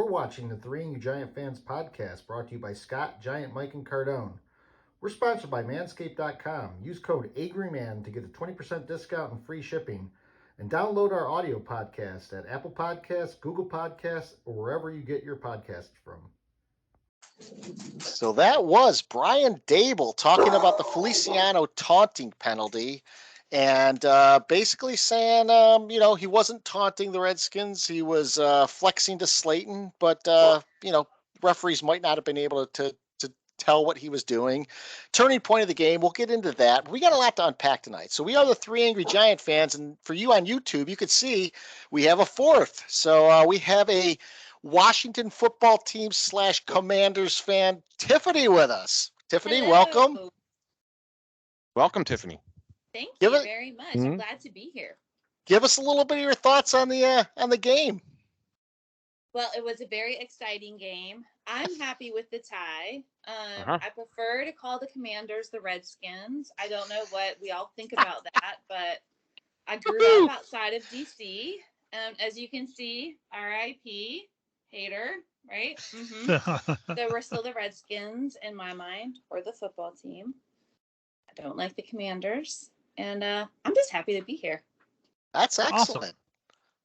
You're watching the Three and You Giant Fans podcast brought to you by Scott, Giant, Mike and Cardone. We're sponsored by Manscaped.com. Use code AGRYMAN to get a 20% discount and free shipping. And download our audio podcast at Apple Podcasts, Google Podcasts, or wherever you get your podcasts from. So that was Brian Dable talking about the Feliciano taunting penalty and basically saying, he wasn't taunting the Redskins. He was flexing to Slayton, but, referees might not have been able to tell what he was doing. Turning point of the game, we'll get into that. We got a lot to unpack tonight. So we are the Three Angry Giant Fans, and for you on YouTube, you could see we have a fourth. So we have a Washington football team / Commanders fan, Tiffany, with us. Tiffany, Hello. welcome. Welcome, Tiffany. Thank you very much. I'm glad to be here. Give us a little bit of your thoughts on the game. Well, it was a very exciting game. I'm happy with the tie. I prefer to call the Commanders the Redskins. I don't know what we all think about that, but I grew up outside of D.C. As you can see, R.I.P. Hater, right? Mm-hmm. So we're still the Redskins in my mind, or the football team. I don't like the Commanders, and I'm just happy to be here. That's excellent.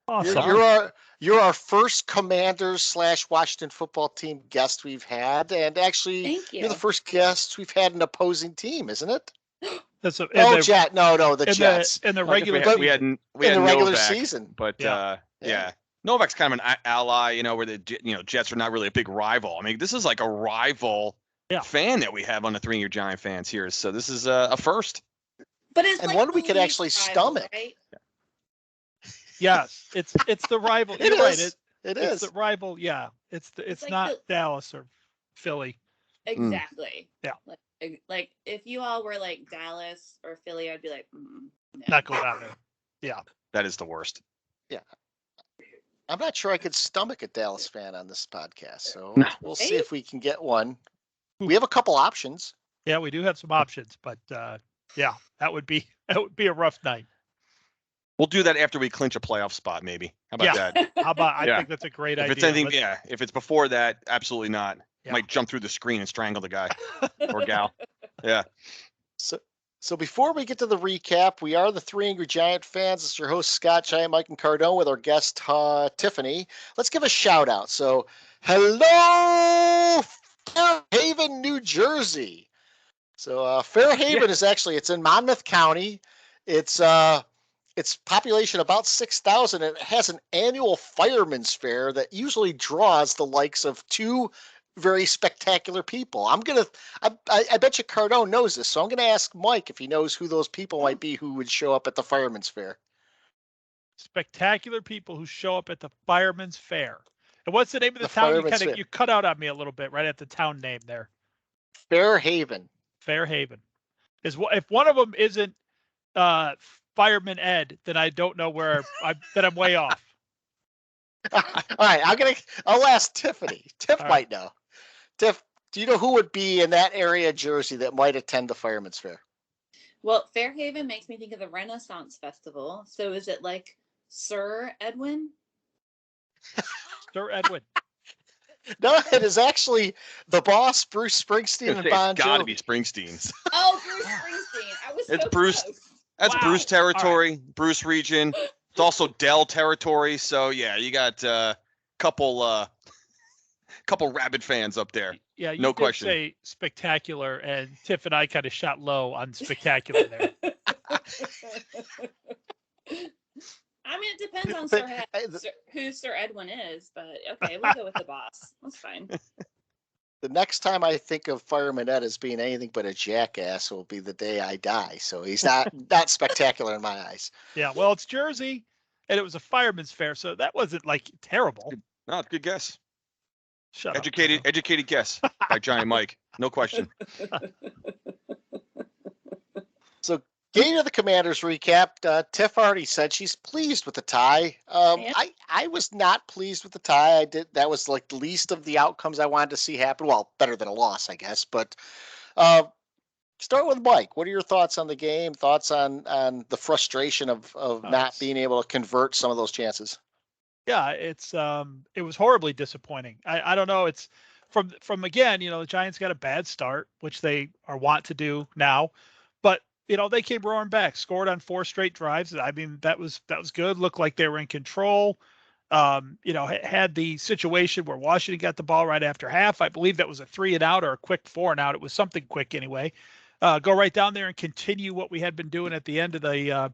Awesome. You're our first Commanders / Washington football team guest we've had, and actually, you're the first guest we've had an opposing team, isn't it? The Jets. In the regular, we had in the regular Novak, season, but Novak's kind of an ally, where the Jets are not really a big rival. I mean, this is like a rival fan that we have on the Three Year Giant Fans here, so this is a first. But it's and one we could actually stomach. Right? Yes, it's the rival. It You're is. right. It's the rival. Yeah, it's like not Dallas or Philly. Exactly. Yeah. Like if you all were like Dallas or Philly, I'd be like, no. Not go down there. Yeah. That is the worst. Yeah. I'm not sure I could stomach a Dallas fan on this podcast, so we'll see if we can get one. We have a couple options. Yeah, we do have some options, but that would be a rough night. We'll do that after we clinch a playoff spot, maybe. How about that? I think that's a great idea. If it's anything, if it's before that, absolutely not. Might jump through the screen and strangle the guy or gal. Yeah. So before we get to the recap, we are the Three Angry Giant Fans. It's your host, Scott, Giant, Mike, and Cardone with our guest, Tiffany. Let's give a shout out. So, hello, Fairhaven, New Jersey. So Fairhaven is it's in Monmouth County. It's population about 6,000, and it has an annual fireman's fair that usually draws the likes of two very spectacular people. I bet you Cardone knows this, so I'm going to ask Mike if he knows who those people might be who would show up at the fireman's fair. Spectacular people who show up at the fireman's fair. And what's the name of the town? You cut out on me a little bit right at the town name there. Fairhaven. Fairhaven. If one of them isn't Fireman Ed, then I don't know where I'm way off. All right, I'll ask Tiffany. Tiff might know. Tiff, do you know who would be in that area of Jersey that might attend the fireman's fair? Well, Fairhaven makes me think of the Renaissance Festival. So is it like Sir Edwin? Sir Edwin. No, it is actually the boss, Bruce Springsteen and Bon Jovi. It's got to be Springsteen's. Oh, Bruce Springsteen. It's Bruce. Close. That's Bruce territory, right. Bruce region. It's also Dell territory. So yeah, you got a couple rabid fans up there. Yeah, you no did question. Say spectacular, and Tiff and I kind of shot low on spectacular there. I mean, it depends on who Sir Edwin is, but okay, we'll go with the boss. That's fine. The next time I think of Fireman Ed as being anything but a jackass will be the day I die. So he's not spectacular in my eyes. Yeah, well, it's Jersey, and it was a fireman's fair, so that wasn't like terrible. No, good guess. Educated guess by Giant Mike, no question. So getting to the Commanders recap, Tiff already said she's pleased with the tie. I was not pleased with the tie. That was like the least of the outcomes I wanted to see happen. Well, better than a loss, I guess. But start with Mike. What are your thoughts on the game? Thoughts on the frustration of not being able to convert some of those chances? Yeah, it was horribly disappointing. I don't know. It's from again, the Giants got a bad start, which they are wont to do now, but they came roaring back, scored on 4 straight drives. I mean, that was good. Looked like they were in control. Had the situation where Washington got the ball right after half. I believe that was a 3-and-out or a quick 4-and-out. It was something quick anyway. Go right down there and continue what we had been doing at the end of the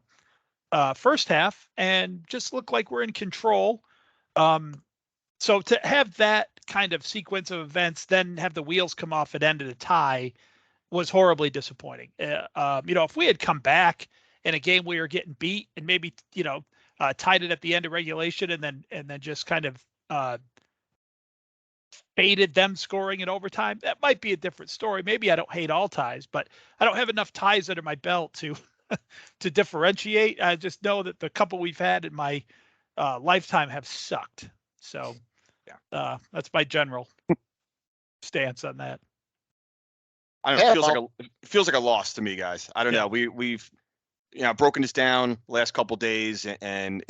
first half and just look like we're in control. So to have that kind of sequence of events, then have the wheels come off and end in a tie was horribly disappointing. If we had come back in a game we were getting beat and maybe, tied it at the end of regulation and then just kind of faded them scoring in overtime, that might be a different story. Maybe I don't hate all ties, but I don't have enough ties under my belt to differentiate. I just know that the couple we've had in my lifetime have sucked. So that's my general stance on that. I don't know. It feels like a loss to me, guys. I don't know. We've broken this down last couple days, and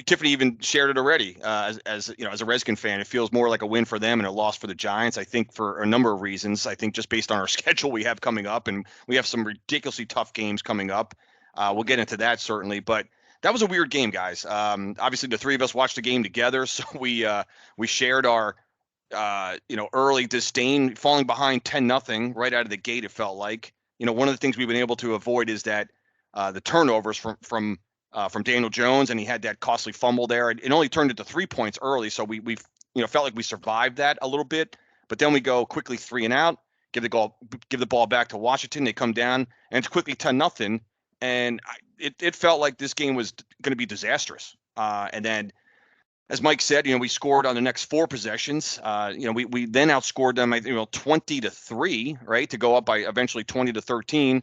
Tiffany even shared it already. As a Redskin fan, it feels more like a win for them and a loss for the Giants. I think for a number of reasons. I think just based on our schedule we have coming up, and we have some ridiculously tough games coming up. We'll get into that certainly, but that was a weird game, guys. Obviously, the three of us watched the game together, so we shared our early disdain, falling behind 10-0 right out of the gate. It felt like one of the things we've been able to avoid is that the turnovers from Daniel Jones, and he had that costly fumble there. It only turned into 3 points early, so we felt like we survived that a little bit. But then we go quickly 3-and-out, give the ball back to Washington. They come down, and it's quickly 10-0, and it felt like this game was going to be disastrous. And then, as Mike said, we scored on the next 4 possessions. We then outscored them, 20-3, right, to go up by eventually 20-13,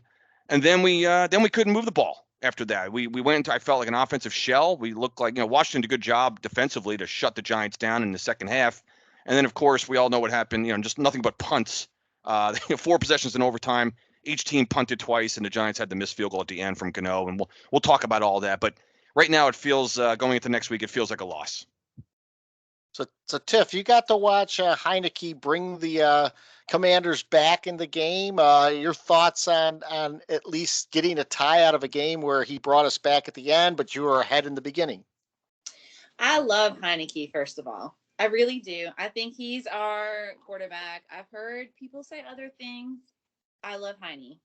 and then we couldn't move the ball after that. We went into, I felt like, an offensive shell. We looked like Washington did a good job defensively to shut the Giants down in the second half, and then of course we all know what happened. Just nothing but punts. 4 possessions in overtime. Each team punted twice, and the Giants had the missed field goal at the end from Gano, and we'll talk about all that. But right now, it feels going into next week, it feels like a loss. So Tiff, you got to watch Heinicke bring the Commanders back in the game. Your thoughts on at least getting a tie out of a game where he brought us back at the end, but you were ahead in the beginning? I love Heinicke, first of all. I really do. I think he's our quarterback. I've heard people say other things. I love Heine.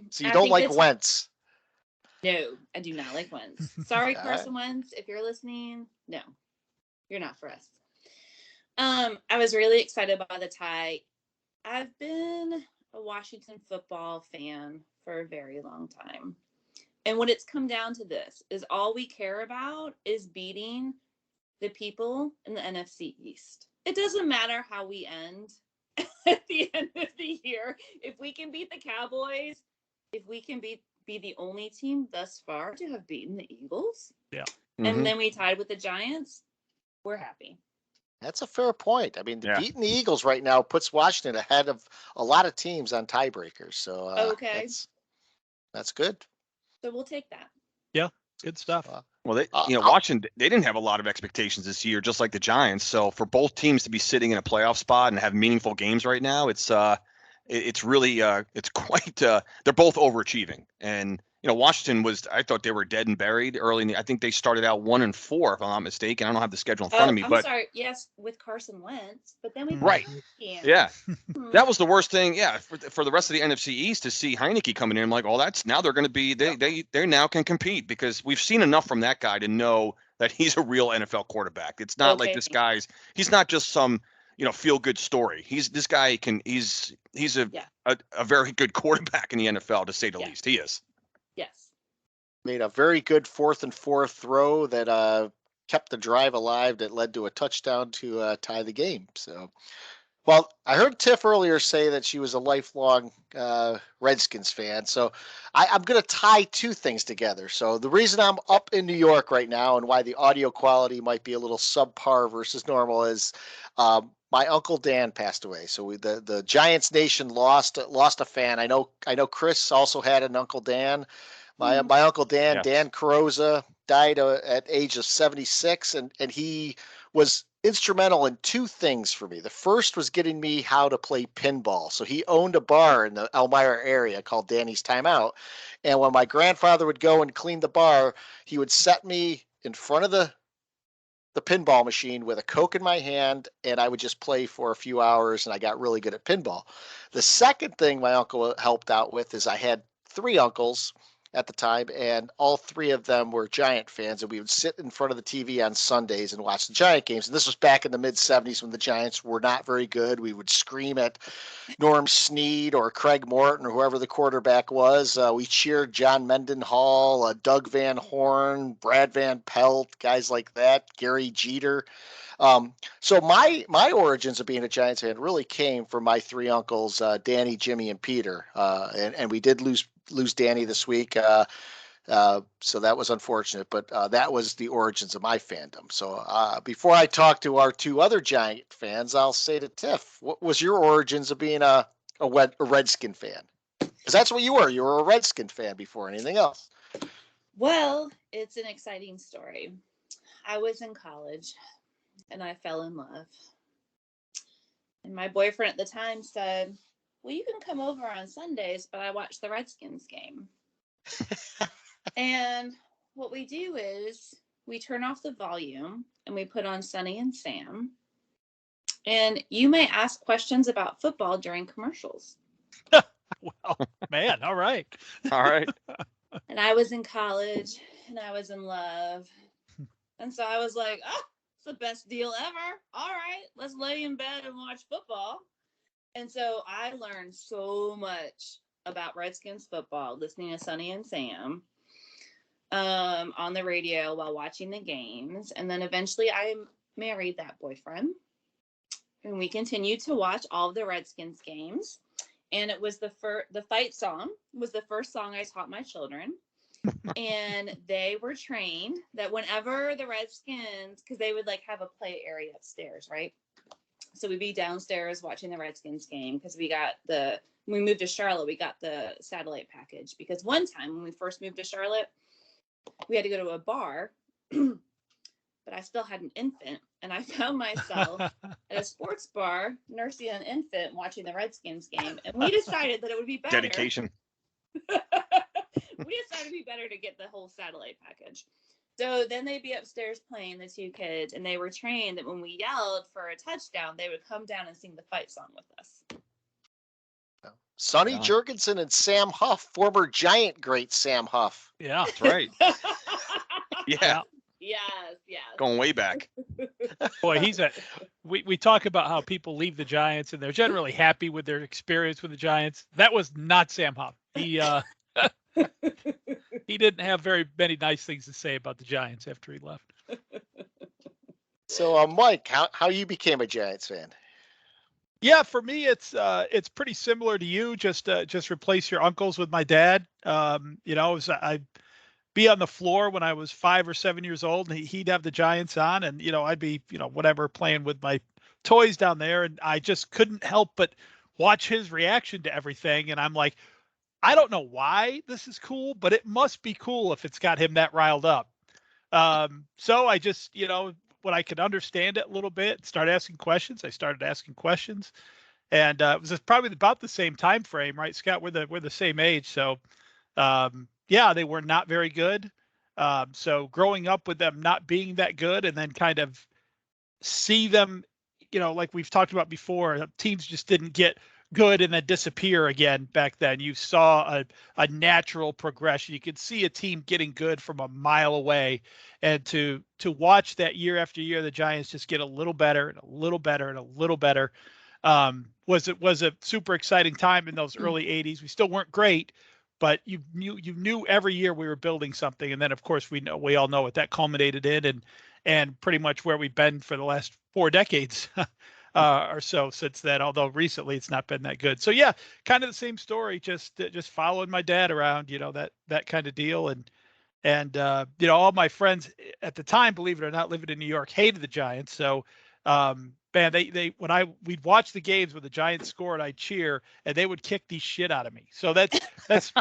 So you don't like Wentz? No, I do not like Wentz. Sorry, Carson Wentz, if you're listening. No, you're not for us. I was really excited by the tie. I've been a Washington football fan for a very long time. And when it's come down to this, is all we care about is beating the people in the NFC East. It doesn't matter how we end at the end of the year. If we can beat the Cowboys, if we can be the only team thus far to have beaten the Eagles, and then we tied with the Giants, we're happy. That's a fair point. I mean, beating the Eagles right now puts Washington ahead of a lot of teams on tiebreakers. So that's good. So we'll take that. Yeah, good stuff. Well, Washington, they didn't have a lot of expectations this year, just like the Giants. So for both teams to be sitting in a playoff spot and have meaningful games right now, it's really it's quite. They're both overachieving, and Washington I thought they were dead and buried early. I think they started out 1-4, if I'm not mistaken. I don't have the schedule in front of me, but sorry, yes, with Carson Wentz, but then we yeah, that was the worst thing. Yeah, for the rest of the NFC East to see Heinicke coming in, I'm like, now they're going to be they now can compete, because we've seen enough from that guy to know that he's a real NFL quarterback. It's not like this guy's. He's not just some feel good story. He's a very good quarterback in the NFL, to say the least. He is. Yes. Made a very good 4th and 4 throw that kept the drive alive that led to a touchdown to tie the game. So, well, I heard Tiff earlier say that she was a lifelong Redskins fan. So I'm going to tie 2 things together. So the reason I'm up in New York right now and why the audio quality might be a little subpar versus normal is my Uncle Dan passed away. So the Giants Nation lost a fan. I know Chris also had an Uncle Dan. My Uncle Dan, Yes. Dan Carosa, died at age of 76, and he was instrumental in two things for me. The first was getting me how to play pinball. So he owned a bar in the Elmira area called Danny's Timeout. And when my grandfather would go and clean the bar, he would set me in front of the pinball machine with a Coke in my hand, and I would just play for a few hours, and I got really good at pinball. The second thing my uncle helped out with is I had three uncles at the time, and all three of them were Giant fans, and we would sit in front of the TV on Sundays and watch the Giant games. And this was back in the mid-'70s when the Giants were not very good. We would scream at Norm Snead or Craig Morton or whoever the quarterback was. We cheered John Mendenhall, Doug Van Horn, Brad Van Pelt, guys like that, Gary Jeter. So my origins of being a Giants fan really came from my three uncles, Danny, Jimmy, and Peter. And we did lose Danny this week. So that was unfortunate, but that was the origins of my fandom. So before I talk to our two other Giant fans, I'll say to Tiff, what was your origins of being a Redskin fan? Because that's what you were. You were a Redskin fan before anything else. Well, it's an exciting story. I was in college and I fell in love. And my boyfriend at the time said, well, you can come over on Sundays, but I watch the Redskins game. And what we do is we turn off the volume and we put on Sonny and Sam. And you may ask questions about football during commercials. Well, man, all right. All right. And I was in college and I was in love. And so I was like, oh, it's the best deal ever. All right, let's lay in bed and watch football. And so I learned so much about Redskins football listening to Sonny and Sam on the radio while watching the games. And then eventually I married that boyfriend. And we continued to watch all of the Redskins games. And it was the fight song was the first song I taught my children. And they were trained that whenever the Redskins, because they would like have a play area upstairs, right? So we'd be downstairs watching the Redskins game because when we moved to Charlotte, we got the satellite package. Because one time when we first moved to Charlotte, we had to go to a bar, but I still had an infant. And I found myself at a sports bar nursing an infant watching the Redskins game. And we decided that it would be better. Dedication. We decided it'd be better to get the whole satellite package. So then they'd be upstairs playing, the two kids, and they were trained that when we yelled for a touchdown, they would come down and sing the fight song with us. Sonny Jurgensen and Sam Huff, former Giant great Sam Huff. Yeah, that's right. Yeah. Yes. Going way back. Boy, we talk about how people leave the Giants and they're generally happy with their experience with the Giants. That was not Sam Huff. He didn't have very many nice things to say about the Giants after he left. So, Mike, how you became a Giants fan? Yeah, for me, it's pretty similar to you. Just replace your uncles with my dad. I'd be on the floor when I was 5 or 7 years old, and he'd have the Giants on, and I'd be whatever playing with my toys down there, and I just couldn't help but watch his reaction to everything, and I'm like, I don't know why this is cool, but it must be cool if it's got him that riled up. So I just, when I could understand it a little bit, start asking questions. I started asking questions, and it was probably about the same time frame, right, Scott? We're the same age, so yeah, they were not very good. So growing up with them not being that good, and then kind of see them, like we've talked about before, teams just didn't get good and then disappear again back then. You saw a natural progression. You could see a team getting good from a mile away, and to watch that year after year, the Giants just get a little better and a little better and a little better. Was a super exciting time in those early 80s. We still weren't great, but you knew every year we were building something. And then of course we all know what that culminated in, and pretty much where we've been for the last 4 decades. Or so since then, although recently it's not been that good. So yeah, kind of the same story, just following my dad around, that kind of deal. And all my friends at the time, believe it or not, living in New York, hated the Giants. So man, we'd watch the games when the Giants scored, I'd cheer, and they would kick the shit out of me. So that's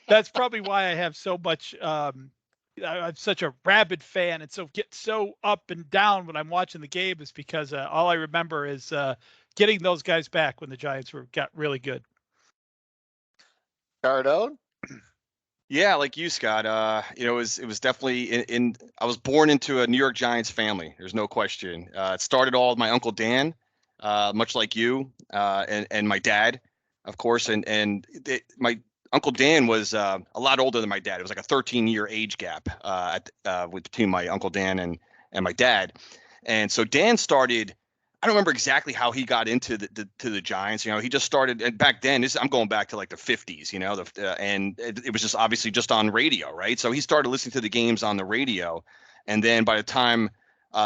That's probably why I have so much. I'm such a rabid fan, and so get so up and down when I'm watching the game is because all I remember is getting those guys back when the Giants got really good. Cardone? Yeah, like you, Scott. It was definitely in. I was born into a New York Giants family. There's no question. It started all with my uncle Dan, much like you, and my dad, of course. My Uncle Dan was a lot older than my dad. It was like a 13-year age gap between my Uncle Dan and my dad. And so Dan started. I don't remember exactly how he got into the Giants. He just started, and back then, I'm going back to like the 50s. And it was just obviously just on radio, right? So he started listening to the games on the radio, and then by the time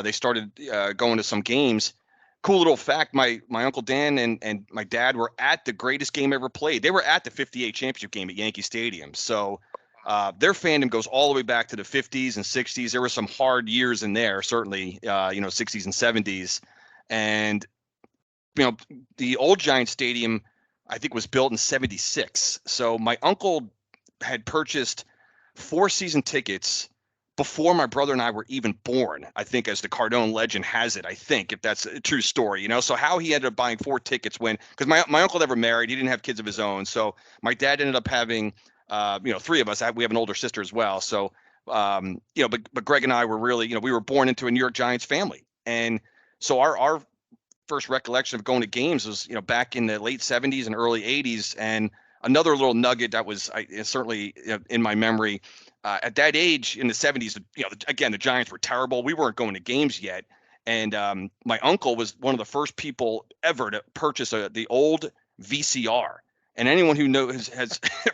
they started going to some games, cool little fact: my Uncle Dan and my dad were at the greatest game ever played. They were at the '58 championship game at Yankee Stadium. So their fandom goes all the way back to the 50s and 60s. There were some hard years in there, certainly, 60s and 70s. And, the old Giant Stadium, I think, was built in 76. So my uncle had purchased 4 season tickets before my brother and I were even born, I think, as the Cardone legend has it, I think, if that's a true story, So how he ended up buying 4 tickets because my uncle never married. He didn't have kids of his own. So my dad ended up having, 3 of us. We have an older sister as well. So, but Greg and I were really, we were born into a New York Giants family. And so our first recollection of going to games was, back in the late 70s and early 80s. And another little nugget that was certainly in my memory, at that age in the 70s, again, the Giants were terrible. We weren't going to games yet. And my uncle was one of the first people ever to purchase the old VCR. And anyone who knows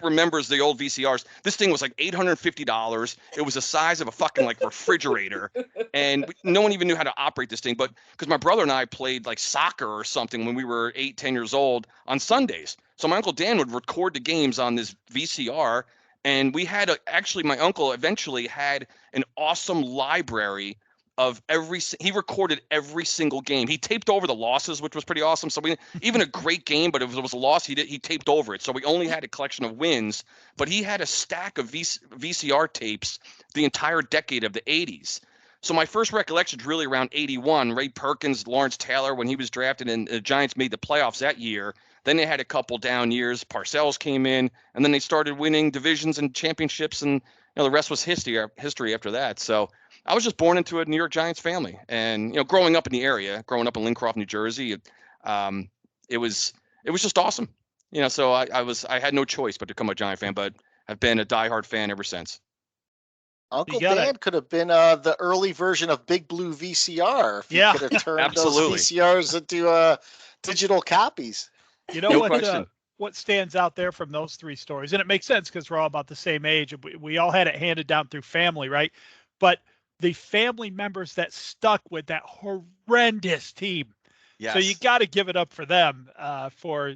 remembers the old VCRs, this thing was like $850. It was the size of a fucking like refrigerator, and no one even knew how to operate this thing. But because my brother and I played like soccer or something when we were 8, 10 years old on Sundays, so my Uncle Dan would record the games on this VCR, and we had my uncle eventually had an awesome library of he recorded every single game. He taped over the losses, which was pretty awesome. So even a great game, but if it was a loss, he taped over it. So we only had a collection of wins, but he had a stack of VCR tapes the entire decade of the 80s. So my first recollection is really around 81, Ray Perkins, Lawrence Taylor, when he was drafted, and the Giants made the playoffs that year. Then they had a couple down years. Parcells came in, and then they started winning divisions and championships, and the rest was history after that. So I was just born into a New York Giants family, and growing up in the area, growing up in Lincroft, New Jersey, it was just awesome. So I had no choice but to become a Giant fan, but I've been a diehard fan ever since. Uncle Dan could have been the early version of Big Blue VCR. If he could have turned those VCRs into digital copies. What stands out there from those 3 stories, and it makes sense because we're all about the same age, and we all had it handed down through family, right? But the family members that stuck with that horrendous team. Yes. So you got to give it up for them for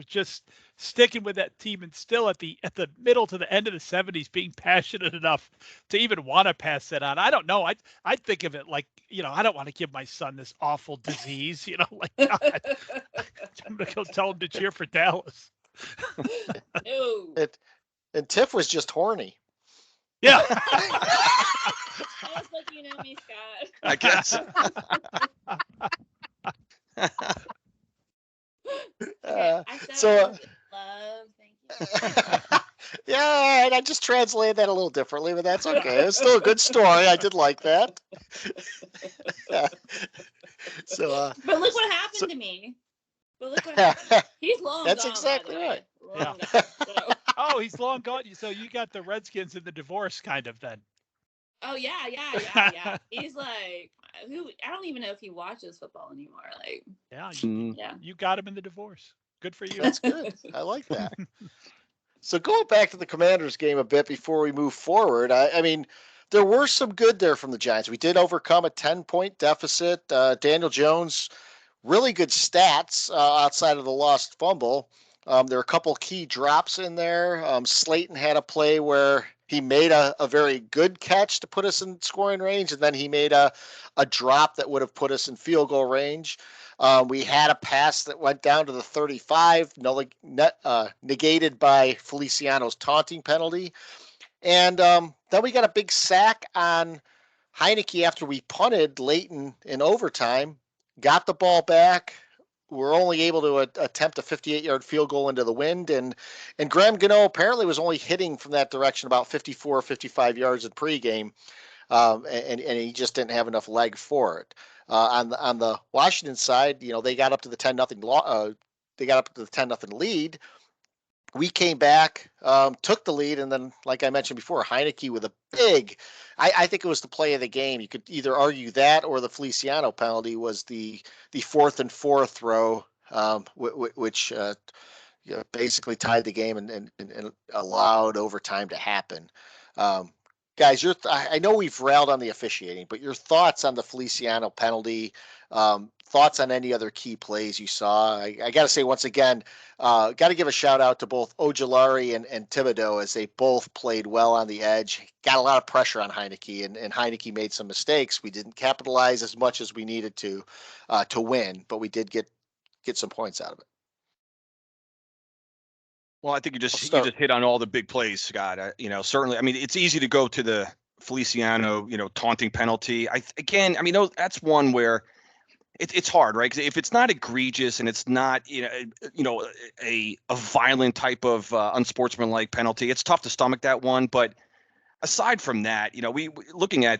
just sticking with that team, and still at the middle to the end of the 70s being passionate enough to even want to pass that on. I don't know. I think of it like, I don't want to give my son this awful disease, like God. I'm going to go tell him to cheer for Dallas. And Tiff was just horny. Yeah. I was like, me, Scott. I guess. Love, thank you. Yeah, and I just translated that a little differently, but that's okay. It's still a good story. I did like that. But look what happened to me. But look what happened. He's long That's gone. That's exactly right. Gone, Oh, he's long gone. So you got the Redskins in the divorce, kind of, then. Oh yeah. He's like, I don't even know if he watches football anymore. Like, you got him in the divorce. Good for you. That's good. I like that. So going back to the Commanders game a bit before we move forward, I mean, there were some good there from the Giants. We did overcome a 10-point deficit. Daniel Jones, really good stats outside of the lost fumble. There are a couple key drops in there. Slayton had a play where He made a very good catch to put us in scoring range, and then he made a drop that would have put us in field goal range. We had a pass that went down to the 35, negated by Feliciano's taunting penalty. And then we got a big sack on Heineke after we punted late in overtime, got the ball back. We're only able to attempt a 58-yard field goal into the wind. And Graham Gano apparently was only hitting from that direction about 54, 55 yards in pregame. And he just didn't have enough leg for it. On the Washington side, they got up to the 10-0 they got up to the 10-0 lead. We came back, took the lead, and then, like I mentioned before, Heineke with a big, I think it was the play of the game. You could either argue that or the Feliciano penalty was the 4th and 4 throw, which basically tied the game and allowed overtime to happen. Guys, I know we've railed on the officiating, but your thoughts on the Feliciano penalty, thoughts on any other key plays you saw? I got to say, once again, got to give a shout out to both Ojulari and Thibodeau, as they both played well on the edge. Got a lot of pressure on Heineke, and Heineke made some mistakes. We didn't capitalize as much as we needed to win, but we did get some points out of it. Well, I think you just hit on all the big plays, Scott. Certainly. I mean, it's easy to go to the Feliciano, taunting penalty. That's one where it's hard, right? Because if it's not egregious and it's not, a violent type of unsportsmanlike penalty, it's tough to stomach that one. But aside from that, we looking at,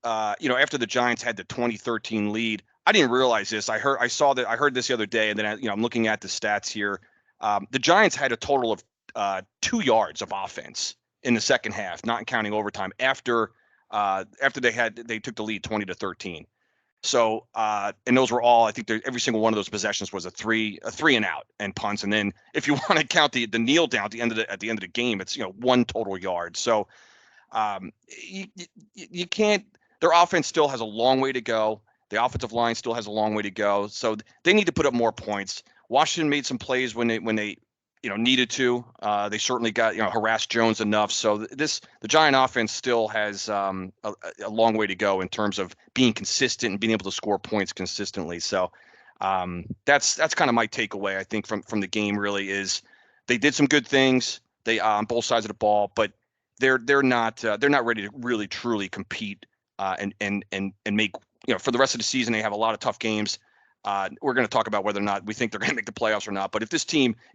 after the Giants had the 2013 lead, I didn't realize this. I heard this the other day, and then I'm looking at the stats here. The Giants had a total of 2 yards of offense in the second half, not counting overtime, after they took the lead 20-13. So, and those were all, I think every single one of those possessions was a three and out and punts. And then if you want to count the kneel down at the end of the game, it's, 1 total yard. So, you can't, their offense still has a long way to go. The offensive line still has a long way to go. So they need to put up more points. Washington made some plays when they needed to. They certainly got harassed Jones enough. So the Giant offense still has a long way to go in terms of being consistent and being able to score points consistently. So that's kind of my takeaway. I think from the game really is they did some good things. They on both sides of the ball, but they're not ready to really truly compete and make for the rest of the season. They have a lot of tough games. We're going to talk about whether or not we think they're going to make the playoffs or not. But if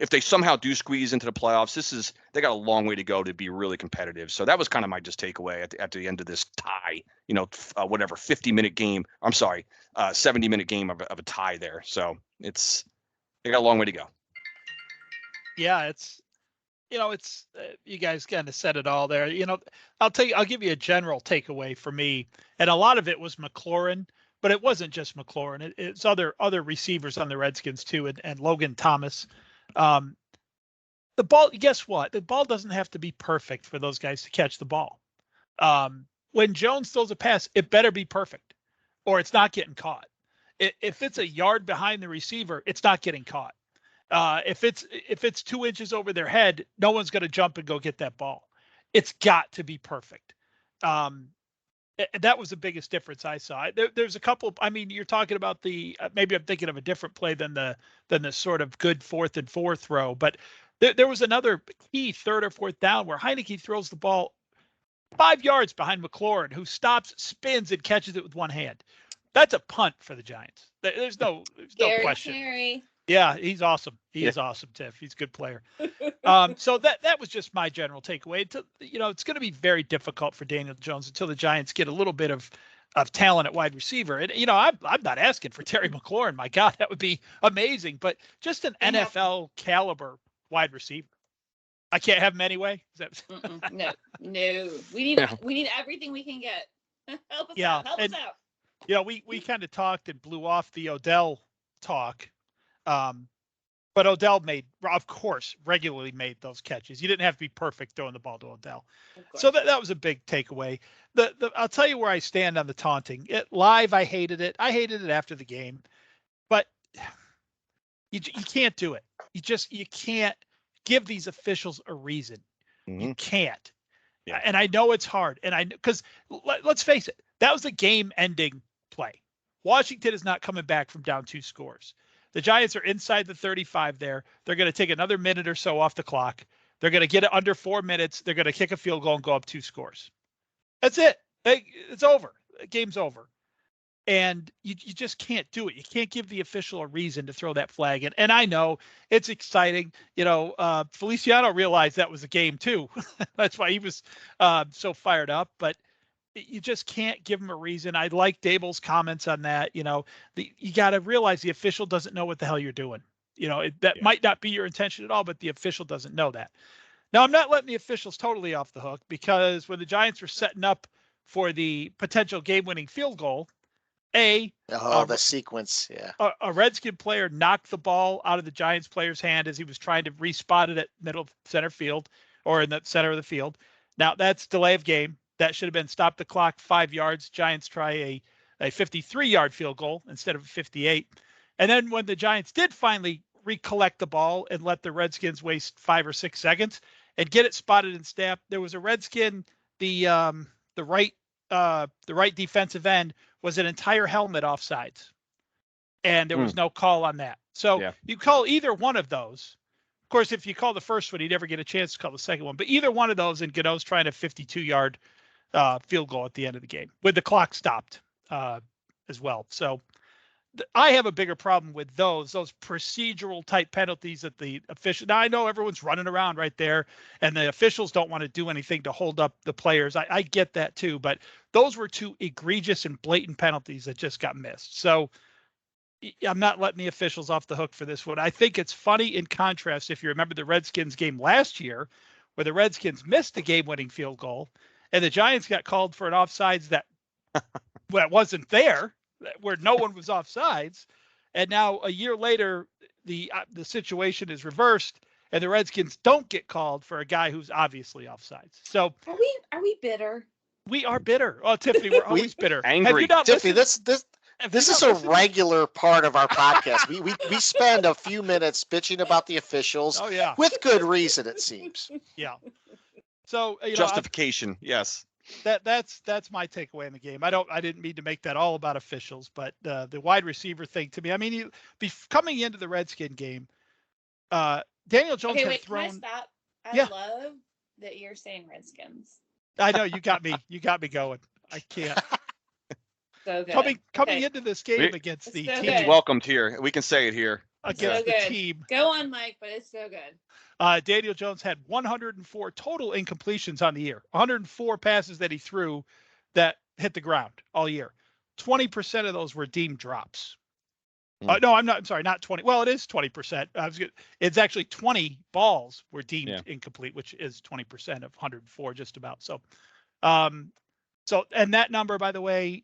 they somehow do squeeze into the playoffs, they got a long way to go to be really competitive. So that was kind of my just takeaway at the end of this tie, 50-minute game. I'm sorry, 70-minute game of a tie there. So they got a long way to go. Yeah, it's you guys kind of said it all there. I'll give you a general takeaway for me, and a lot of it was McLaurin. But it wasn't just McLaurin. It's other receivers on the Redskins too, and Logan Thomas. The ball, guess what? The ball doesn't have to be perfect for those guys to catch the ball. When Jones throws a pass, it better be perfect, or it's not getting caught. If it's a yard behind the receiver, it's not getting caught. If it's 2 inches over their head, no one's going to jump and go get that ball. It's got to be perfect. That was the biggest difference I saw. There's a couple. I mean, you're talking about maybe I'm thinking of a different play than the sort of good 4th and 4 throw. But there was another key 3rd or 4th down where Heineke throws the ball 5 yards behind McLaurin, who stops, spins, and catches it with one hand. That's a punt for the Giants. There's no question. Scary. Yeah, he's awesome. He is awesome, Tiff. He's a good player. So that was just my general takeaway. It's going to be very difficult for Daniel Jones until the Giants get a little bit of talent at wide receiver. And I'm not asking for Terry McLaurin. My God, that would be amazing. But just an NFL caliber wide receiver. I can't have him anyway. No. We need everything we can get. Help us out. Help us out. We kind of talked and blew off the Odell talk. But Odell regularly made those catches. You didn't have to be perfect throwing the ball to Odell. So that was a big takeaway. I'll tell you where I stand on the taunting. Live, I hated it. I hated it after the game. But you can't do it. You can't give these officials a reason. Mm-hmm. You can't. And I know it's hard. And because let's face it, that was a game-ending play. Washington is not coming back from down 2 scores. The Giants are inside the 35 there. They're going to take another minute or so off the clock. They're going to get it under 4 minutes. They're going to kick a field goal and go up 2 scores. That's it. It's over. The game's over. And you just can't do it. You can't give the official a reason to throw that flag in. And I know it's exciting. Feliciano realized that was a game too. That's why he was so fired up. But you just can't give him a reason. I like Dable's comments on that. You got to realize the official doesn't know what the hell you're doing. Might not be your intention at all, but the official doesn't know that. Now, I'm not letting the officials totally off the hook, because when the Giants were setting up for the potential game-winning field goal, the sequence, a Redskin player knocked the ball out of the Giants player's hand as he was trying to respot it at middle center field, or in the center of the field. Now, that's delay of game. That should have been stop the clock 5 yards. Giants try a 53-yard field goal instead of a 58. And then when the Giants did finally recollect the ball and let the Redskins waste 5 or 6 seconds and get it spotted and snapped, there was a Redskin, the right defensive end was an entire helmet offsides, and there was no call on that. So you call either one of those. Of course, if you call the first one, you never get a chance to call the second one. But either one of those, and Gano's trying a 52-yard field goal at the end of the game with the clock stopped as well. So I have a bigger problem with those procedural type penalties that the official. Now, I know everyone's running around right there and the officials don't want to do anything to hold up the players. I get that too, but those were 2 egregious and blatant penalties that just got missed. So I'm not letting the officials off the hook for this one. I think it's funny in contrast. If you remember the Redskins game last year, where the Redskins missed a game-winning field goal and the Giants got called for an offsides that wasn't there, where no one was offsides, and now a year later the situation is reversed and the Redskins don't get called for a guy who's obviously offsides. So are we bitter? We are bitter. Oh, Tiffany, we're always bitter. Angry. Have you not Tiffany, listened? this is a regular part of our podcast. We spend a few minutes bitching about the officials. Oh yeah, with good reason, it seems. Yeah. So justification, yes. That's my takeaway in the game. I didn't mean to make that all about officials, but the wide receiver thing to me. I mean, coming into the Redskin game, Daniel Jones had thrown. Can I stop? I love that you're saying Redskins. I know you got me. You got me going. I can't. So good. Coming into this game against the team. He's welcomed here. We can say it here. Against the team. Go on, Mike, but it's so good. Daniel Jones had 104 total incompletions on the year. 104 passes that he threw that hit the ground all year. 20% of those were deemed drops. No, I'm sorry, not 20. Well, it is 20%. It's actually 20 balls were deemed incomplete, which is 20% of 104, just about. So, and that number, by the way,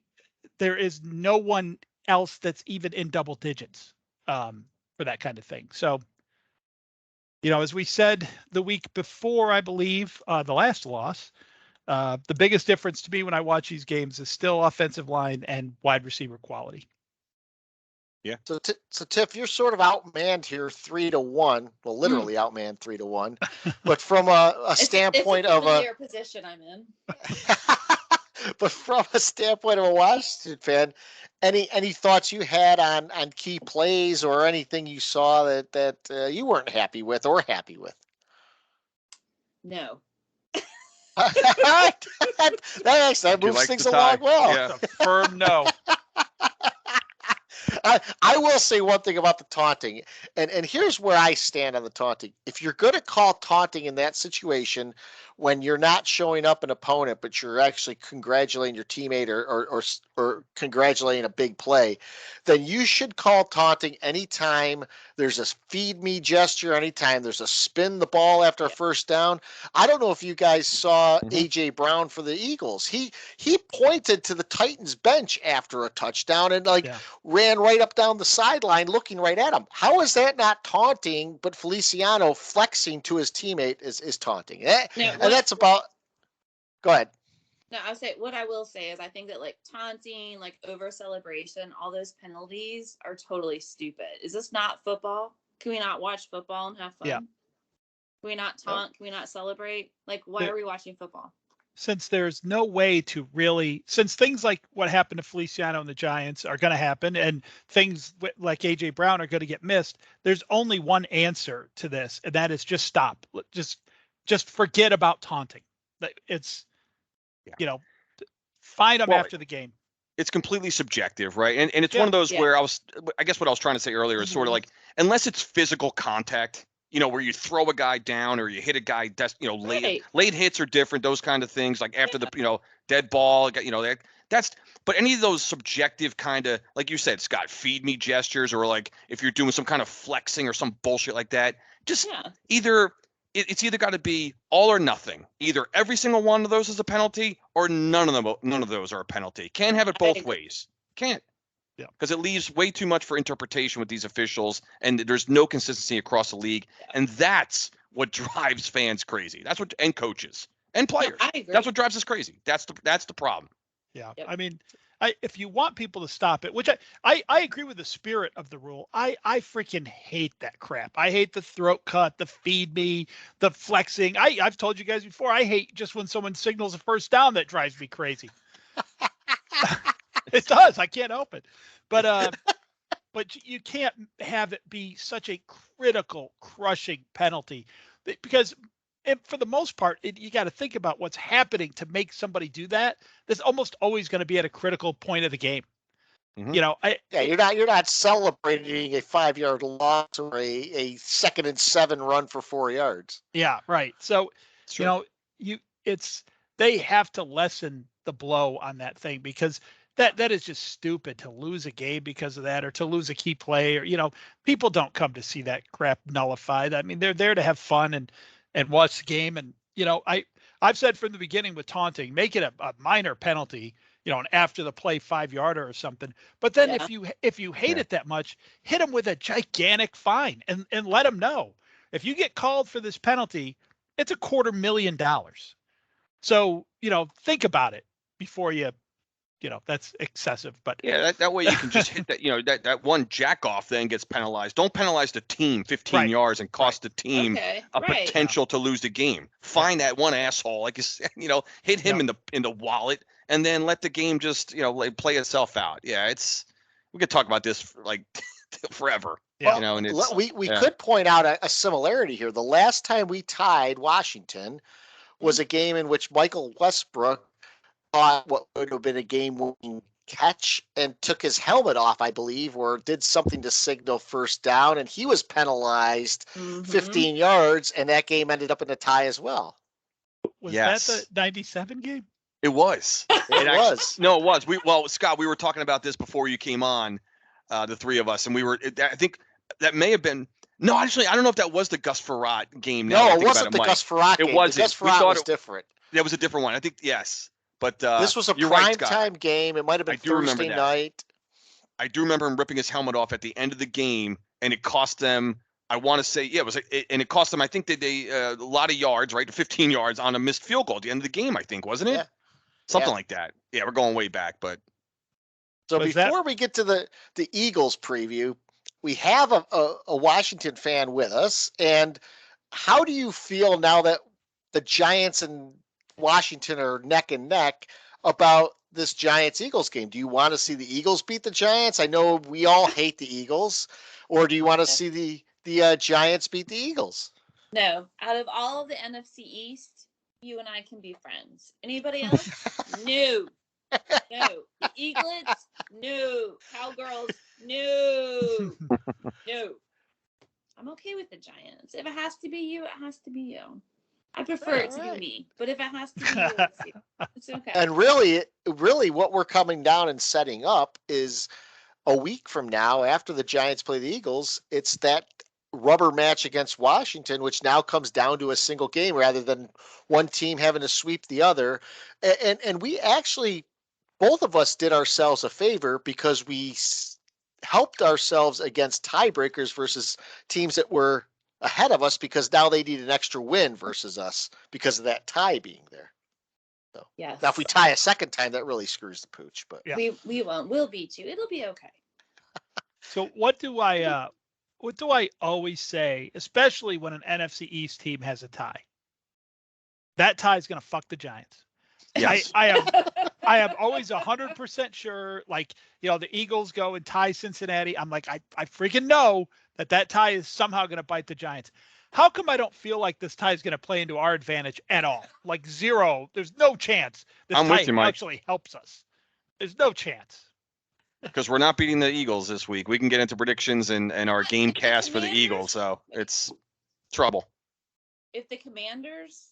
there is no one else that's even in double digits for that kind of thing. So, as we said the week before, I believe, the last loss, the biggest difference to me when I watch these games is still offensive line and wide receiver quality. Yeah. So Tiff, you're sort of outmanned here 3-1. Well, literally outmanned 3-1. But from a standpoint of a position I'm in. But from a standpoint of a Washington fan, any thoughts you had on key plays or anything you saw that you weren't happy with or happy with? No. that moves things along well. Yeah. It's a firm no. I will say one thing about the taunting, and here's where I stand on the taunting. If you're going to call taunting in that situation when you're not showing up an opponent, but you're actually congratulating your teammate or congratulating a big play, then you should call taunting anytime there's a feed me gesture, anytime there's a spin the ball after a first down. I don't know if you guys saw A.J. Brown for the Eagles. He pointed to the Titans bench after a touchdown and ran right up down the sideline looking right at him. How is that not taunting, but Feliciano flexing to his teammate is taunting? And that's about – go ahead. No, what I will say is I think that taunting, over celebration, all those penalties are totally stupid. Is this not football? Can we not watch football and have fun? Yeah. Can we not taunt? Can we not celebrate? Why are we watching football? since there's no way to really, since things like what happened to Feliciano and the Giants are going to happen, and things like AJ Brown are going to get missed, there's only one answer to this, and that is just stop. Just forget about taunting. It's, find them after the game. It's completely subjective, right? And it's one of those where I guess what I was trying to say earlier is sort of like, unless it's physical contact, where you throw a guy down or you hit a guy, that's, late hits are different, those kind of things, like after the, dead ball, but any of those subjective kind of, like you said, Scott, feed me gestures, or like if you're doing some kind of flexing or some bullshit like that, just it's either got to be all or nothing. Either every single one of those is a penalty, or none of those are a penalty. Can't have it both ways. Can't. Yeah. Because it leaves way too much for interpretation with these officials, and there's no consistency across the league, and that's what drives fans crazy. And coaches and players. I agree. That's what drives us crazy. That's the problem. Yeah. Yep. I mean, if you want people to stop it, which I agree with the spirit of the rule. I freaking hate that crap. I hate the throat cut, the feed me, the flexing. I've told you guys before, I hate just when someone signals a first down. That drives me crazy. It does. I can't help it. But you can't have it be such a critical, crushing penalty, because for the most part, you got to think about what's happening to make somebody do that. That's almost always going to be at a critical point of the game. Mm-hmm. You're not celebrating a 5-yard loss or a 2nd and 7 run for 4 yards. Yeah, right. So, they have to lessen the blow on that thing, because that is just stupid to lose a game because of that, or to lose a key play, or, people don't come to see that crap nullified. I mean, they're there to have fun and watch the game. And, I've said from the beginning with taunting, make it a minor penalty, an after the play 5-yarder or something. But then if you hate it that much, hit them with a gigantic fine and let them know, if you get called for this penalty, it's $250,000. So, think about it before that's excessive. But that way you can just hit that, that one jack off then gets penalized. Don't penalize the team 15 yards and cost the team a potential to lose the game. Find that one asshole, like you said, hit him in the wallet, and then let the game just, play itself out. Yeah, we could talk about this like forever. Yeah. And we could point out a similarity here. The last time we tied Washington was a game in which Michael Westbrook caught what would have been a game-winning catch and took his helmet off, I believe, or did something to signal first down, and he was penalized 15 yards, and that game ended up in a tie as well. Was that the 97 game? It was. It was. No, it was. Scott, we were talking about this before you came on, the three of us, and I think that may have been. No, actually, I don't know if that was the Gus Frerotte game. No, it wasn't the Gus Frerotte game. It wasn't. The Gus Frerotte was different. That was a different one. I think, yes. But this was a prime time game. It might have been Thursday night. I do remember him ripping his helmet off at the end of the game, and it cost them. I want to say, and it cost them. I think they a lot of yards, right? 15 yards on a missed field goal at the end of the game. I think, wasn't it? Yeah. Something like that. Yeah, we're going way back, but. So before we get to the Eagles preview, we have a Washington fan with us, and how do you feel now that the Giants and Washington are neck and neck about this Giants-Eagles game? Do you want to see the Eagles beat the Giants? I know we all hate the Eagles. Or do you want to see the Giants beat the Eagles? No. Out of all of the NFC East, you and I can be friends. Anybody else? No. No. The Eaglets? No. Cowgirls? No. No. I'm okay with the Giants. If it has to be you, it has to be you. I prefer it to be me, but if it has to be you, it's okay. And really what we're coming down and setting up is a week from now, after the Giants play the Eagles, it's that rubber match against Washington, which now comes down to a single game rather than one team having to sweep the other. And we actually, both of us did ourselves a favor because we helped ourselves against tiebreakers versus teams that were ahead of us, because now they need an extra win versus us because of that tie being there. So yes. Now if we tie a second time, that really screws the pooch. But we won't. We'll beat you. It'll be okay. So what do I always say, especially when an NFC East team has a tie? That tie is going to fuck the Giants. Yes. I am always 100% sure, like, the Eagles go and tie Cincinnati. I'm like, I freaking know that tie is somehow going to bite the Giants. How come I don't feel like this tie is going to play into our advantage at all? Like zero. There's no chance this I'm tie with you, Mike. actually helps us. There's no chance. Because we're not beating the Eagles this week. We can get into predictions and our game cast for the Eagles, so it's trouble. If the Commanders,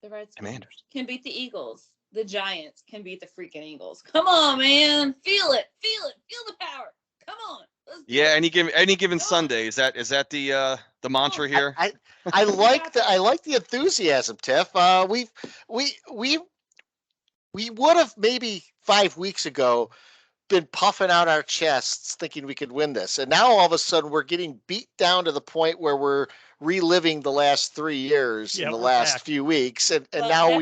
the Redskins Commanders can beat the Eagles, the Giants can beat the freaking Eagles. Come on, man. Feel it. Feel the power. Come on. Yeah, any given Sunday. Is that the mantra here? I like the enthusiasm, Tiff. We would have maybe 5 weeks ago been puffing out our chests thinking we could win this, and now all of a sudden we're getting beat down to the point where we're reliving the last 3 years in the last few weeks, and now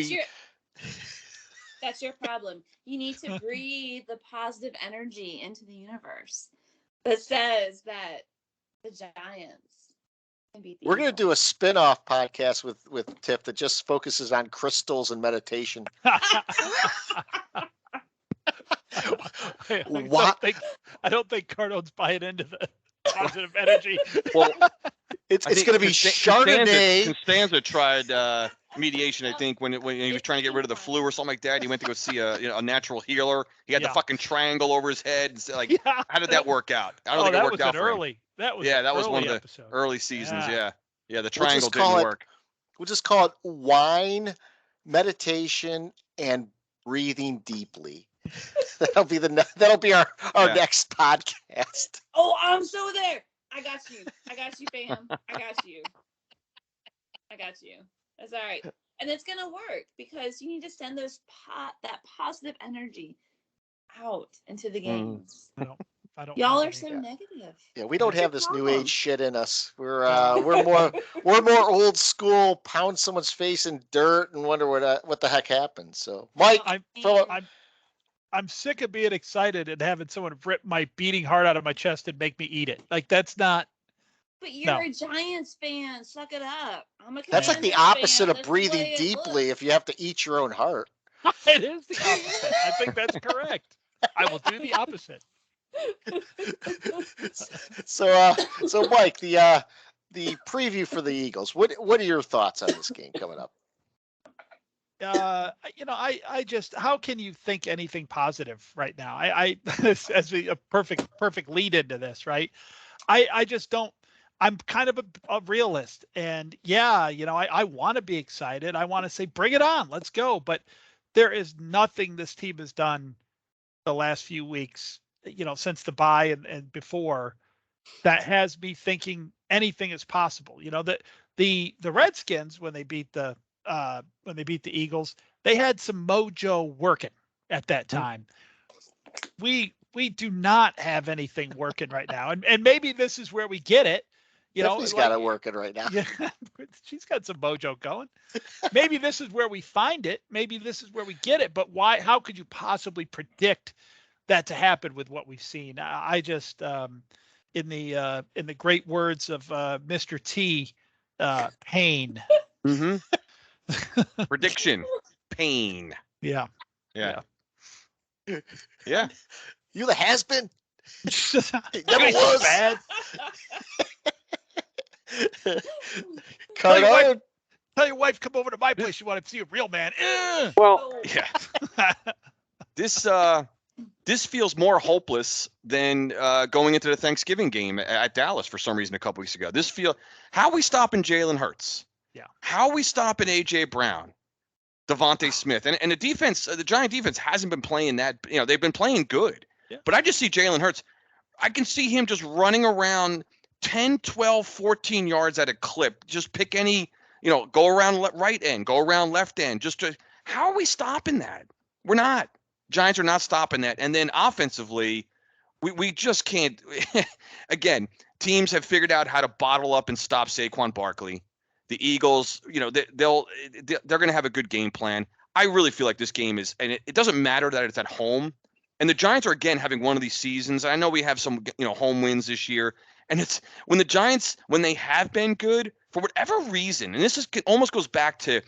that's your problem. You need to breathe the positive energy into the universe that says that the Giants can beat the we're going to Eagles. do a spin-off podcast with Tiff that just focuses on crystals and meditation. I don't think Cardone's buying into the positive energy. Well, it's going to be Chardonnay. Costanza tried mediation, I think, when he was trying to get rid of the flu or something like that. He went to go see a natural healer. He had the fucking triangle over his head. It's like, how did that work out? I don't think it worked out for him. That was one of the episode. early seasons. Yeah, the triangle didn't work. We'll just call it wine, meditation, and breathing deeply. That'll be our next podcast. Oh, I'm so there. I got you, fam. I got you. That's all right. And it's gonna work because you need to send that positive energy out into the games. I don't. Y'all are so negative. Yeah, we don't have this new age shit in us. We're more old school. Pound someone's face in dirt and wonder what the heck happened. So, Mike, I'm sick of being excited and having someone rip my beating heart out of my chest and make me eat it. Like, that's not. But you're a Giants fan. Suck it up. That's like the opposite of breathing deeply if you have to eat your own heart. It is the opposite. I think that's correct. I will do the opposite. So Mike, the preview for the Eagles. What are your thoughts on this game coming up? I just, how can you think anything positive right now? As a perfect lead into this, right? I just don't. I'm kind of a realist, and I want to be excited. I want to say, bring it on, let's go. But there is nothing this team has done the last few weeks, since the bye and before, that has me thinking anything is possible. The Redskins, when they beat the Eagles, they had some mojo working at that time. We do not have anything working right now, and maybe this is where we get it. Tiffany's got it working right now. Yeah, she's got some mojo going. Maybe this is where we find it. Maybe this is where we get it. But why? How could you possibly predict that to happen with what we've seen? I just, in the great words of Mr. T, pain. Mm-hmm. Prediction, pain. Yeah. You the has-been? It never was. Bad. Cardone. Tell your wife, come over to my place. You want to see a real man. Well, yeah. This feels more hopeless than going into the Thanksgiving game at Dallas for some reason a couple weeks ago. How are we stopping Jalen Hurts? Yeah. How are we stopping A.J. Brown, Devontae Smith? And the defense, the Giant defense hasn't been playing that. They've been playing good. Yeah. But I just see Jalen Hurts. I can see him just running around 10, 12, 14 yards at a clip. Just pick any, go around right end, go around left end. How are we stopping that? We're not. Giants are not stopping that. And then offensively, we just can't. Again, teams have figured out how to bottle up and stop Saquon Barkley. The Eagles, they're going to have a good game plan. I really feel like this game is, and it doesn't matter that it's at home. And the Giants are, again, having one of these seasons. I know we have some, home wins this year. And it's when the Giants, when they have been good, for whatever reason, and almost goes back to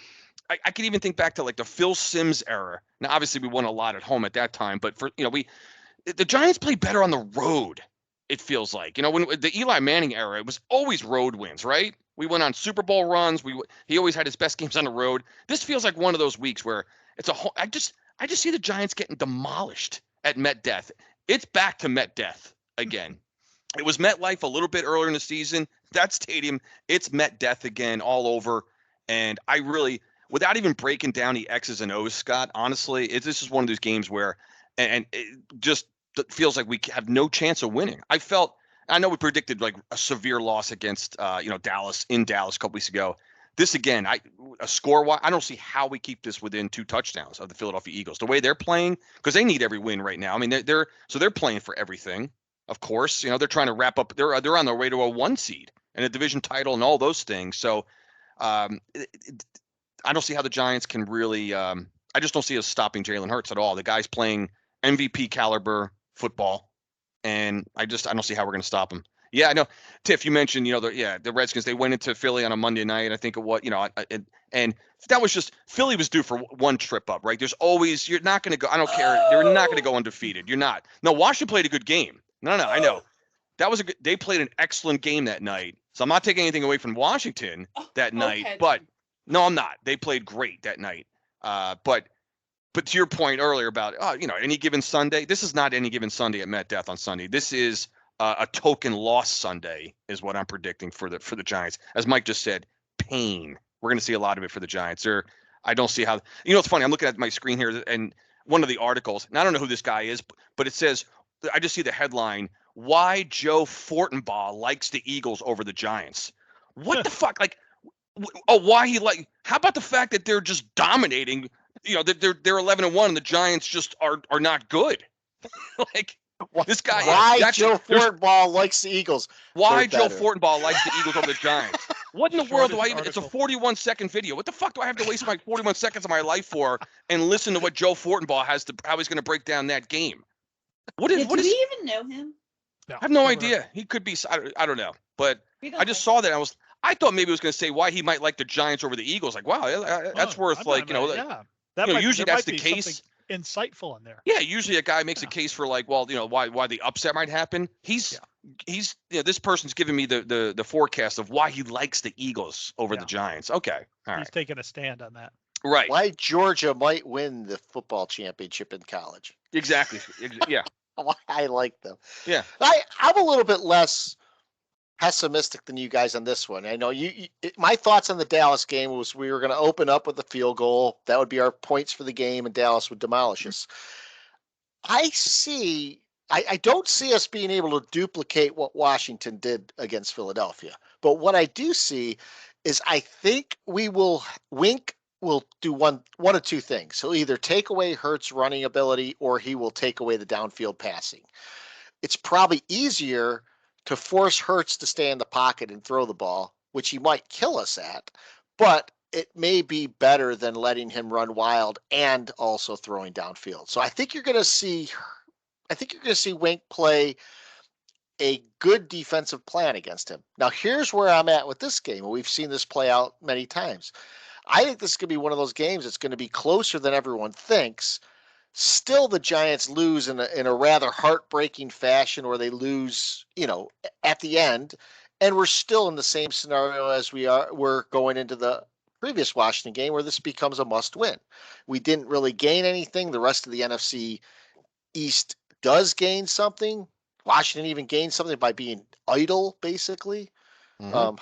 I can even think back to like the Phil Simms era. Now, obviously, we won a lot at home at that time, but the Giants play better on the road. It feels like, when the Eli Manning era, it was always road wins, right? We went on Super Bowl runs. He always had his best games on the road. This feels like one of those weeks where I just see the Giants getting demolished at MetDeath. It's back to MetDeath again. It was MetLife a little bit earlier in the season. That stadium, it's MetDeath again all over. And I really, without even breaking down the X's and O's, Scott, honestly, this is one of those games where, and it just feels like we have no chance of winning. I know we predicted like a severe loss against, Dallas a couple weeks ago. This again, a score-wise, I don't see how we keep this within 2 touchdowns of the Philadelphia Eagles. The way they're playing, because they need every win right now. I mean, they're playing for everything. Of course, they're trying to wrap up. They're on their way to a 1 seed and a division title and all those things. So, I don't see how the Giants can really. I just don't see us stopping Jalen Hurts at all. The guy's playing MVP caliber football, and I don't see how we're going to stop him. Yeah, I know. Tiff, you mentioned, the Redskins, they went into Philly on a Monday night. I think it was, and that was just, Philly was due for one trip up, right? There's always, you're not going to go, I don't care. They're not going to go undefeated. You're not. No, Washington played a good game. No, I know. They played an excellent game that night. So I'm not taking anything away from Washington that night, but no, I'm not. They played great that night. But to your point earlier about, any given Sunday, this is not any given Sunday at MetDeath on Sunday. This is a token loss Sunday is what I'm predicting for the Giants. As Mike just said, pain. We're going to see a lot of it for the Giants. I don't see how. It's funny. I'm looking at my screen here, and one of the articles, and I don't know who this guy is, but it says, I just see the headline, "Why Joe Fortenbaugh likes the Eagles over the Giants." What the fuck? Like, why he like? How about the fact that they're just dominating? That they're 11-1, and the Giants just are not good. Like. This guy. Why Joe Fortenbaugh likes the Eagles? Why Joe Fortenbaugh likes the Eagles over the Giants? What in the world do I even? It's a 41-second video. What the fuck do I have to waste my 41 seconds of my life for and listen to what Joe Fortenbaugh how he's going to break down that game? Do we even know him? No, I have no idea. He could be. I don't know. But I just saw that. I thought maybe it was going to say why he might like the Giants over the Eagles. Like, wow, that's worth usually that's the case. Insightful in there. Yeah, usually a guy makes a case for like, well, why the upset might happen. He's this person's giving me the forecast of why he likes the Eagles over the Giants. Okay, all right. He's taking a stand on that. Right. Why Georgia might win the football championship in college. Exactly. Yeah. I like them. Yeah. I'm a little bit less pessimistic than you guys on this one. I know my thoughts on the Dallas game was we were going to open up with a field goal. That would be our points for the game, and Dallas would demolish us. I don't see us being able to duplicate what Washington did against Philadelphia. But what I do see is I think Wink will do one of two things. He'll either take away Hurts' running ability or he will take away the downfield passing. It's probably easier to force Hurts to stay in the pocket and throw the ball, which he might kill us at, but it may be better than letting him run wild and also throwing downfield. So I think you're going to see Wink play a good defensive plan against him. Now, here's where I'm at with this game. We've seen this play out many times. I think this is going to be one of those games that's going to be closer than everyone thinks. Still, the Giants lose in a rather heartbreaking fashion, or they lose, at the end, and we're still in the same scenario as we're going into the previous Washington game, where this becomes a must-win. We didn't really gain anything. The rest of the NFC East does gain something. Washington even gained something by being idle, basically. Mm-hmm.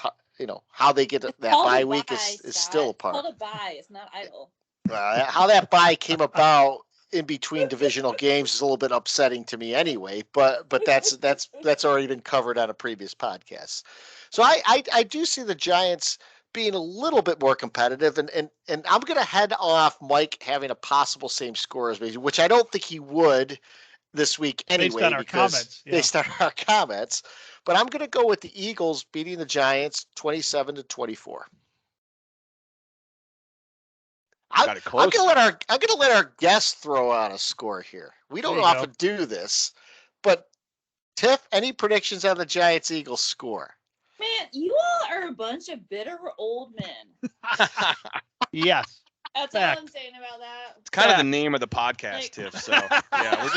How they get that bye week is still a part. It's called a bye. It's not idle. How that bye came about in between divisional games is a little bit upsetting to me anyway, but that's already been covered on a previous podcast. So I do see the Giants being a little bit more competitive, and I'm going to head off Mike having a possible same score as me, which I don't think he would this week anyway, based on our comments. But I'm going to go with the Eagles beating the Giants 27-24. I'm gonna let our guests throw out a score here. We don't often do this, but Tiff, any predictions on the Giants-Eagles score? Man, you all are a bunch of bitter old men. Yes. That's all I'm saying about that. It's kind of the name of the podcast, Tiff. So yeah,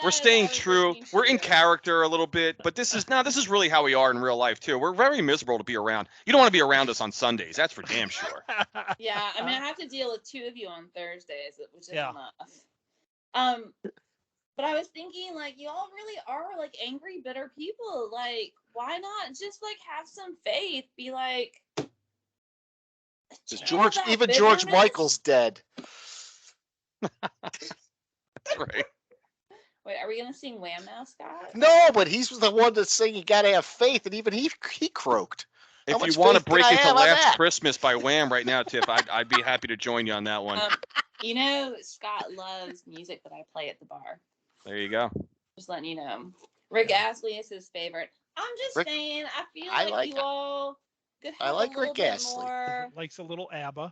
we're staying true. We're in character a little bit, but this is really how we are in real life too. We're very miserable to be around. You don't want to be around us on Sundays. That's for damn sure. Yeah, I mean, I have to deal with 2 of you on Thursdays, which is enough. But I was thinking, like, you all really are like angry, bitter people. Like, why not just like have some faith? Be like, George Michael's dead. That's right. Wait, are we gonna sing Wham now, Scott? No, but he's the one that's saying you gotta have faith, and even he croaked. If you want to break into Last Christmas by Wham right now, Tiff, I'd be happy to join you on that one. You know, Scott loves music that I play at the bar. There you go. Just letting you know. Rick Astley is his favorite. I'm just saying, I feel like you all could have a little bit more. Likes a little ABBA.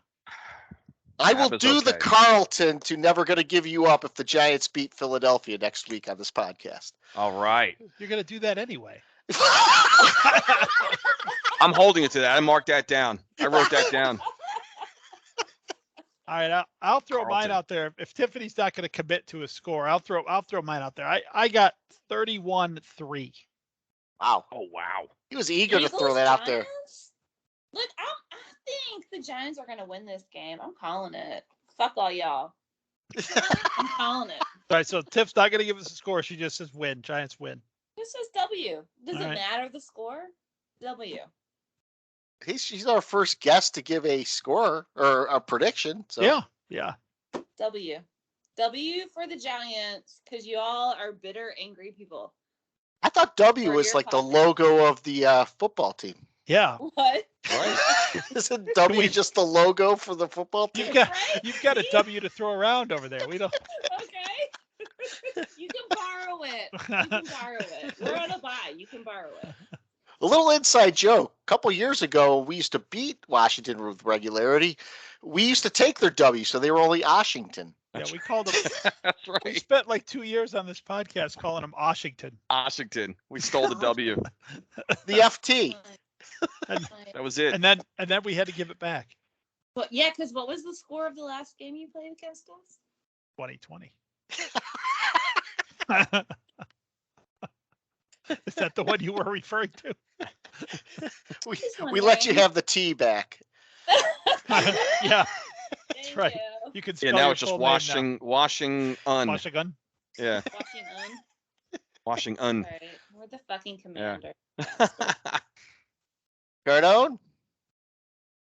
I will do the Carlton to Never Gonna Give You Up if the Giants beat Philadelphia next week on this podcast. All right. You're going to do that anyway. I'm holding it to that. I marked that down. I wrote that down. All right, I'll throw mine out there. If Tiffany's not going to commit to a score, I'll throw mine out there. I got 31-3. Wow. Oh wow. He was eager to throw that out there. Look, I think the Giants are going to win this game. I'm calling it. Fuck all y'all. I'm calling it. All right, so Tiff's not going to give us a score. She just says win. Giants win. It says W. Does it matter the score? W. She's our first guest to give a score or a prediction. So yeah. W for the Giants, because you all are bitter, angry people. I thought W was like the logo of the football team. Yeah. What? Right? Isn't W just the logo for the football team? You've got a W to throw around over there. We don't. Okay. You can borrow it. We're on a buy. You can borrow it. A little inside joke. A couple years ago, we used to beat Washington with regularity. We used to take their W, so they were only Washington. Yeah, we called them. That's right. We spent like 2 years on this podcast calling them Washington. Washington. We stole the W. The FT. That was it. And then we had to give it back. But yeah, because what was the score of the last game you played against us? 2020. Is that the one you were referring to? We let you have the T back. Yeah, that's right. You can spell now it's just washing. Yeah. Washing. Right. We're the fucking commander. Yeah. Cardone?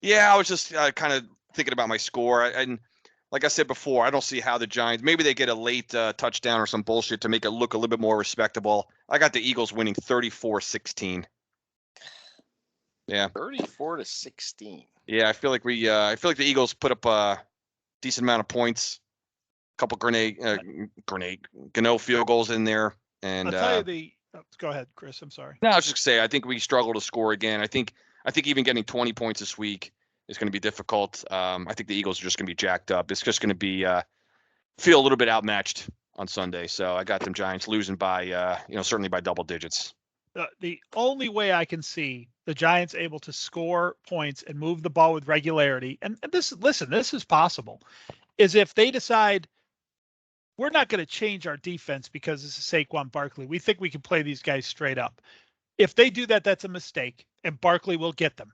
Yeah, I was just kind of thinking about my score. And like I said before, I don't see how the Giants, maybe they get a late touchdown or some bullshit to make it look a little bit more respectable. I got the Eagles winning 34-16. Yeah. 34-16. Yeah, I feel like the Eagles put up a decent amount of points. A couple Gano field goals in there. And I'll tell you go ahead, Chris. I'm sorry. No, I was just gonna say I think we struggle to score again. I think even getting 20 points this week is going to be difficult. I think the Eagles are just going to be jacked up. It's just going to be feel a little bit outmatched on Sunday. So I got them Giants losing by certainly by double digits. The only way I can see the Giants able to score points and move the ball with regularity, and this is possible, is if they decide we're not going to change our defense because this is Saquon Barkley. We think we can play these guys straight up. If they do that, that's a mistake, and Barkley will get them.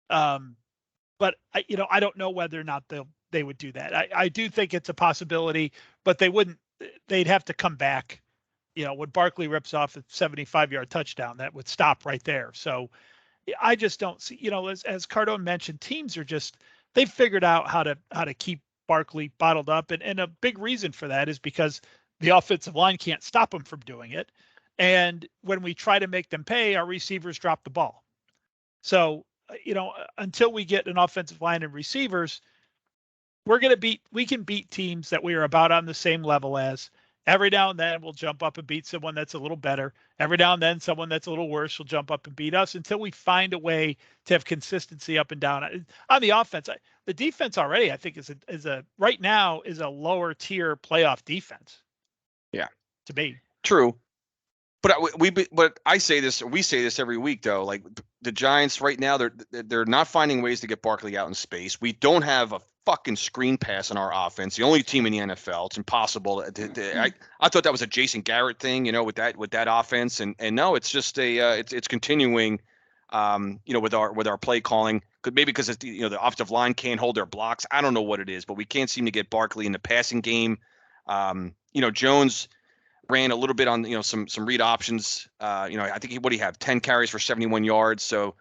But I don't know whether or not they would do that. I do think it's a possibility, but they'd have to come back. When Barkley rips off a 75-yard touchdown, that would stop right there. So I just don't see, as Cardone mentioned, teams are they've figured out how to keep Barkley bottled up. And a big reason for that is because the offensive line can't stop them from doing it. And when we try to make them pay, our receivers drop the ball. So, until we get an offensive line and receivers, we can beat teams that we are about on the same level as. Every now and then we'll jump up and beat someone that's a little better. Every now and then someone that's a little worse will jump up and beat us until we find a way to have consistency up and down. On the offense, the defense already, I think, right now is a lower tier playoff defense. Yeah. To me. True. But I say this, we say this every week though. Like the Giants right now, they're not finding ways to get Barkley out in space. We don't have a fucking screen pass in our offense. The only team in the NFL. It's impossible. I thought that was a Jason Garrett thing, with that offense, and no, it's just it's continuing, with our play calling. Maybe because the offensive line can't hold their blocks. I don't know what it is, but we can't seem to get Barkley in the passing game. Jones ran a little bit on some read options. I think what do you have 10 carries for 71 yards. So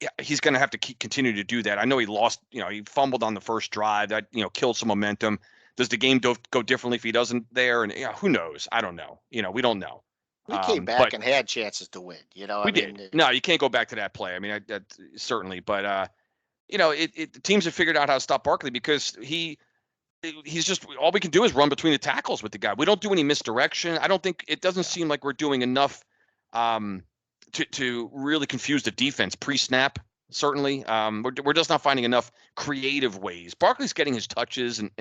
yeah, he's going to have to continue to do that. I know he lost. He fumbled on the first drive that killed some momentum. Does the game go differently if he doesn't there? And who knows? I don't know. We don't know. We came back and had chances to win. We did. No, you can't go back to that play. I mean, certainly, but the teams have figured out how to stop Barkley because he's just, all we can do is run between the tackles with the guy. We don't do any misdirection. I don't think, it doesn't seem like we're doing enough to really confuse the defense pre-snap. Certainly, we're just not finding enough creative ways. Barkley's getting his touches and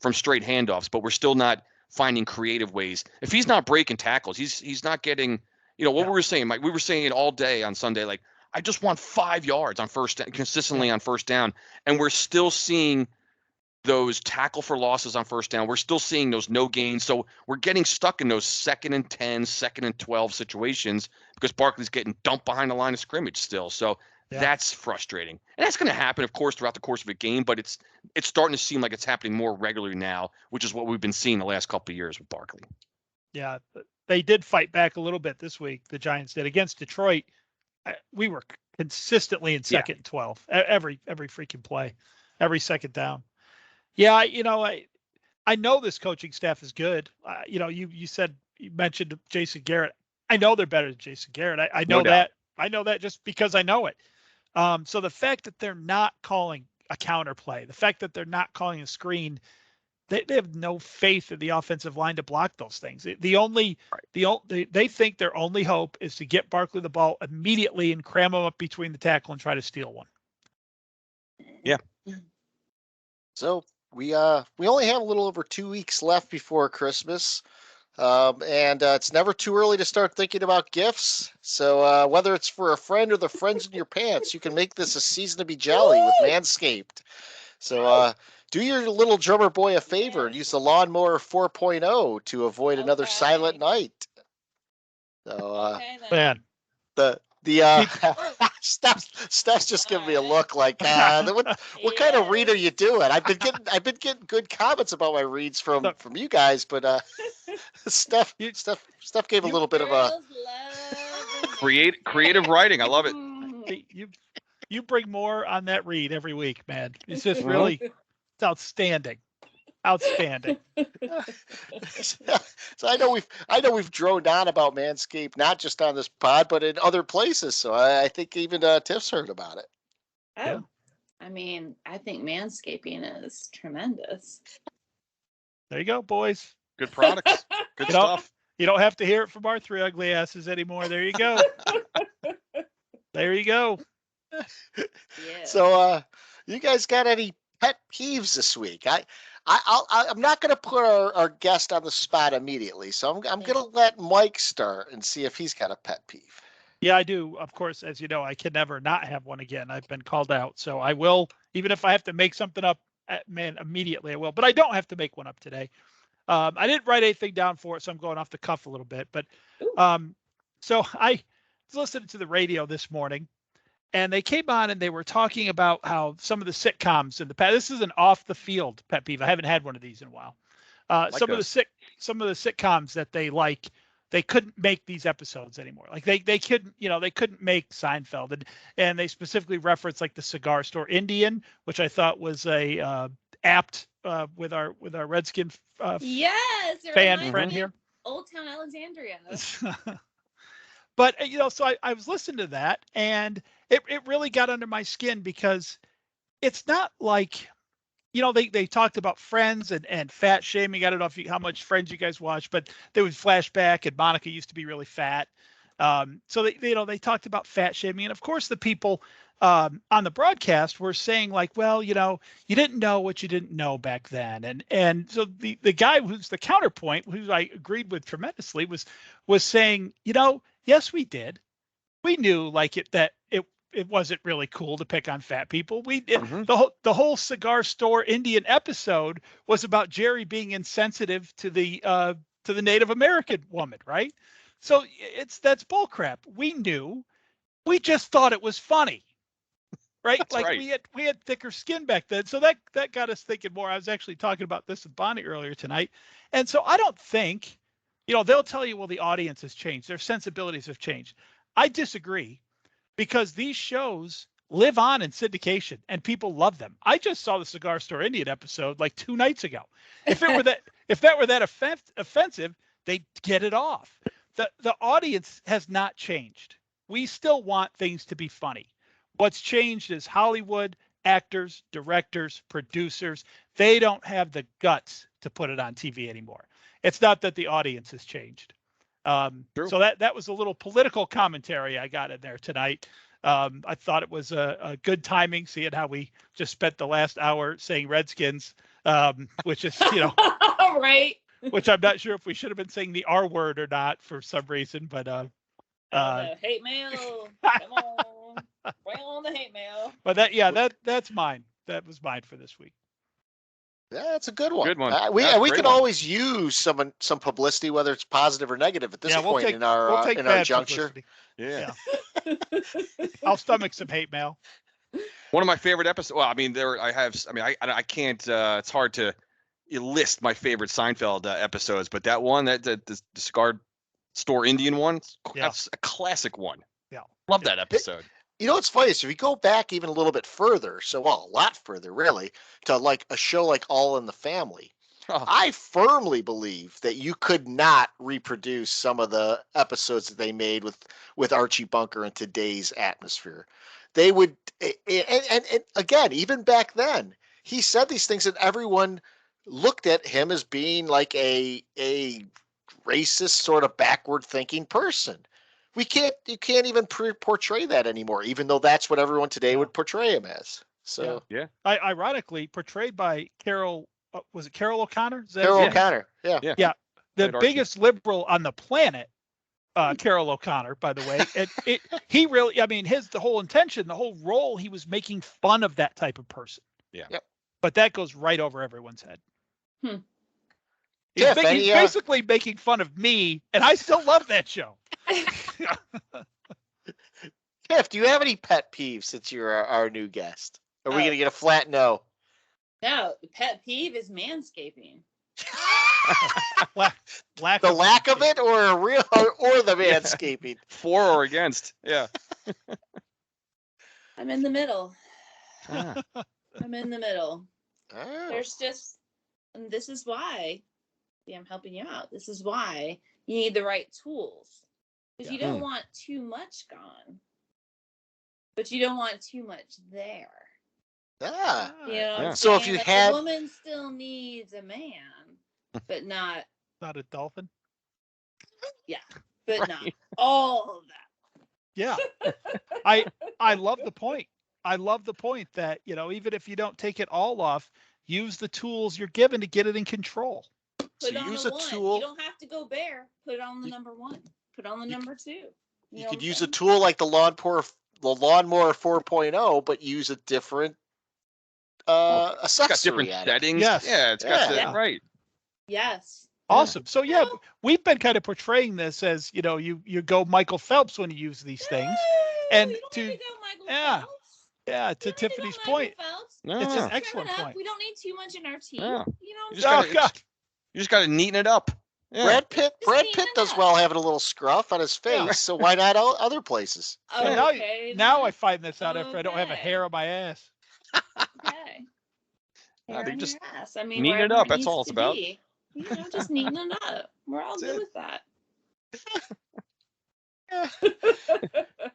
from straight handoffs, but we're still not finding creative ways. If he's not breaking tackles, he's not getting. What we were saying, Mike. We were saying it all day on Sunday. Like, I just want 5 yards on first down, consistently on first down, and we're still seeing those tackle for losses on first down. We're still seeing those no gains. So we're getting stuck in those 2nd and 10, 2nd and 12 situations because Barkley's getting dumped behind the line of scrimmage still. So that's frustrating. And that's going to happen, of course, throughout the course of a game, but it's starting to seem like it's happening more regularly now, which is what we've been seeing the last couple of years with Barkley. Yeah, they did fight back a little bit this week. The Giants did against Detroit. We were consistently in 2nd and 12 every freaking play, every second down. Yeah, I know this coaching staff is good. You mentioned Jason Garrett. I know they're better than Jason Garrett. I know that. I know that just because I know it. So the fact that they're not calling a counterplay, the fact that they're not calling a screen, they have no faith in the offensive line to block those things. They think their only hope is to get Barkley the ball immediately and cram him up between the tackle and try to steal one. Yeah. So we only have a little over 2 weeks left before Christmas. And it's never too early to start thinking about gifts. So whether it's for a friend or the friends in your pants, you can make this a season to be jolly with Manscaped. So do your little drummer boy a favor and use the Lawnmower 4.0 to avoid another silent night. So man, Steph's just giving me a look like, what kind of read are you doing? I've been getting good comments about my reads from you guys, but Steph gave a little bit of a creative writing. I love it. You bring more on that read every week, man. It's just really, it's outstanding. Outstanding. So I know we've droned on about Manscaped, not just on this pod, but in other places. So I think even Tiff's heard about it. Oh, yeah. I mean, I think manscaping is tremendous. There you go, boys. Good products. Good stuff. You don't have to hear it from our 3 ugly asses anymore. There you go. There you go. Yeah. So you guys got any pet peeves this week? I'm not going to put our guest on the spot immediately, so I'm going to let Mike start and see if he's got a pet peeve. Yeah, I do. Of course, as you know, I can never not have one again. I've been called out, so I will, even if I have to make something up, immediately I will. But I don't have to make one up today. I didn't write anything down for it, so I'm going off the cuff a little bit. But so I was listening to the radio this morning, and they came on and they were talking about how some of the sitcoms in the past. This is an off the field pet peeve. I haven't had one of these in a while. Some of the sitcoms that they couldn't make these episodes anymore. Like they couldn't make Seinfeld, and they specifically referenced like the Cigar Store Indian, which I thought was a apt with our Redskin fan friend here. Old Town Alexandria. But so I was listening to that, and it really got under my skin because it's not like, they talked about Friends and fat shaming. I don't know how much Friends you guys watch, but they would flash back, and Monica used to be really fat. So they talked about fat shaming, and of course the people on the broadcast were saying like, well, you didn't know what you didn't know back then. And so the guy who's the counterpoint, who I agreed with tremendously, was saying, yes, we did. We knew that it wasn't really cool to pick on fat people. The whole cigar store Indian episode was about Jerry being insensitive to the Native American woman, right? So that's bullcrap. We knew. We just thought it was funny. Right? That's right. We had thicker skin back then. So that got us thinking more. I was actually talking about this with Bonnie earlier tonight. And so I don't think, they'll tell you, well, the audience has changed. Their sensibilities have changed. I disagree, because these shows live on in syndication and people love them. I just saw the Cigar Store Indian episode like 2 nights ago. If that were that offensive, they'd get it off. The audience has not changed. We still want things to be funny. What's changed is Hollywood, actors, directors, producers. They don't have the guts to put it on TV anymore. It's not that the audience has changed. So that was a little political commentary I got in there tonight. I thought it was a good timing, seeing how we just spent the last hour saying Redskins, which is, right. Which I'm not sure if we should have been saying the R word or not for some reason, but hate mail. Come on, bring on the hate mail. But that's mine. That was mine for this week. Yeah, that's a good one. Good one. We can always use some publicity, whether it's positive or negative at this point in our juncture. Publicity. Yeah. I'll stomach some hate mail. One of my favorite episodes. Well, I mean, I can't. It's hard to list my favorite Seinfeld episodes, but that one, the Cigar Store Indian one, that's a classic one. Yeah, love that episode. What's funny is if you go back even a little bit further, a lot further really, to like a show like All in the Family, I firmly believe that you could not reproduce some of the episodes that they made with Archie Bunker in today's atmosphere. They would, and again, even back then, he said these things and everyone looked at him as being like a racist, sort of backward thinking person. You can't even portray that anymore, even though that's what everyone today would portray him as. So yeah. Ironically portrayed by Carol, was it Carol O'Connor? Carol O'Connor, yeah. The biggest liberal on the planet, Carol O'Connor, by the way. And he really, the whole intention, the whole role, he was making fun of that type of person. Yeah. Yep. But that goes right over everyone's head. He's, Tiff, he's basically making fun of me, and I still love that show. Tiff, do you have any pet peeves since you're our new guest? Are we going to get a flat no? No, the pet peeve is manscaping. The lack of it, or the manscaping? For or against? Yeah. I'm in the middle. Ah. I'm in the middle. Oh. There's just, and this is why. See, I'm helping you out. This is why you need the right tools. Because you don't want too much gone, but you don't want too much there. So if you had, a woman still needs a man, but not a dolphin. Yeah, but right. Not all of that. Yeah, I love the point. I love the point that even if you don't take it all off, use the tools you're given to get it in control. Put on use a tool. You don't have to go bare. Put it on the number 1. Put on the number 2. You could use a tool like the lawnmower 4.0, but use a different accessory. It's got different settings. Yes. Yeah, it's got that right. Yes. Awesome. So we've been kind of portraying this as you go Michael Phelps when you use these things, and we don't need to go Michael Phelps. To Tiffany's point, it's an excellent point. We don't need too much in our teeth. Yeah. You just got to neaten it up. Yeah. Brad Pitt does well having a little scruff on his face, so why not other places? Now I find this out after I don't have a hair on my ass. Okay. Hair on just your ass. neaten it up. That's all it's about. Just neaten it up. We're all good with that.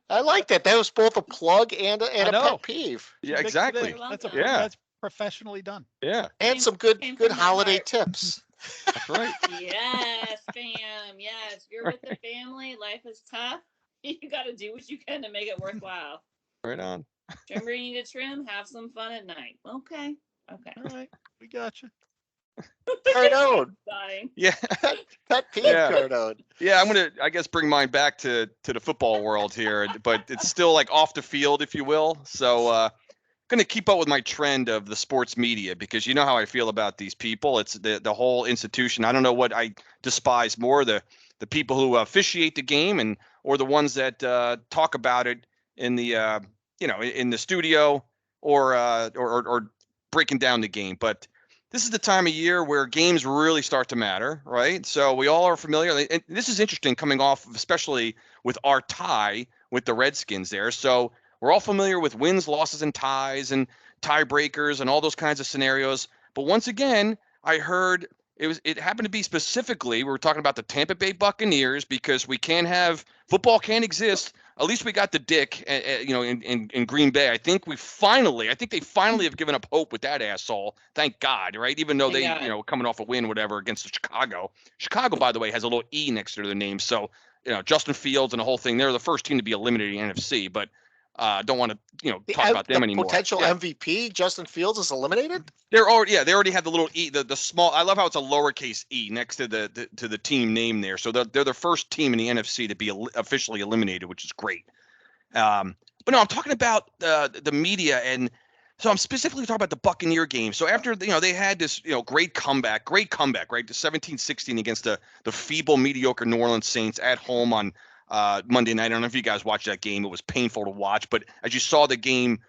I like that. That was both a plug and a pet peeve. Yeah, exactly. That's professionally done. Yeah. And some good holiday tips. That's right. Yes, fam. Yes. You're with the family. Life is tough. You got to do what you can to make it worthwhile. Right on. Trim where you need to trim. Have some fun at night. Okay. All right, we got you. Cardone. Yeah. Pet peeve, Yeah. Cardone. Yeah, I'm gonna, I guess, bring mine back to the football world here, but it's still like off the field, if you will. So, gonna keep up with my trend of the sports media because you know how I feel about these people. It's the whole institution. I don't know what I despise more, the people who officiate the game or the ones that talk about it in the in the studio or breaking down the game. But this is the time of year where games really start to matter, right? So we all are familiar. And this is interesting coming off, especially with our tie with the Redskins there. So we're all familiar with wins, losses, and ties and tiebreakers and all those kinds of scenarios. But once again, I heard it happened to be specifically, we were talking about the Tampa Bay Buccaneers because football can't exist. At least we got the dick, in Green Bay. I think they finally have given up hope with that asshole. Thank God, right? Even though they, coming off a win, whatever, against Chicago. Chicago, by the way, has a little E next to their name. So, Justin Fields and the whole thing, they're the first team to be eliminated in the NFC, but don't want to, talk about them anymore. Potential MVP, Justin Fields, is eliminated? They already have the little E, the small. I love how it's a lowercase e next to the team name there. So they're the first team in the NFC to be officially eliminated, which is great. But no, I'm talking about the media, and so I'm specifically talking about the Buccaneer game. So after they had this great comeback, right? The 17-16 against the feeble, mediocre New Orleans Saints at home on Monday night. I don't know if you guys watched that game. It was painful to watch, but as you saw the game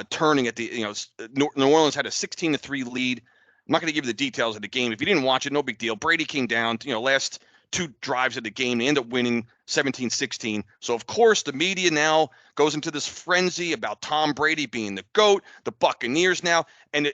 turning at the New Orleans had a 16-3 lead. I'm not going to give you the details of the game. If you didn't watch it, no big deal. Brady came down. Last two drives of the game, they end up winning 17-16. So of course the media now goes into this frenzy about Tom Brady being the GOAT, the Buccaneers now, and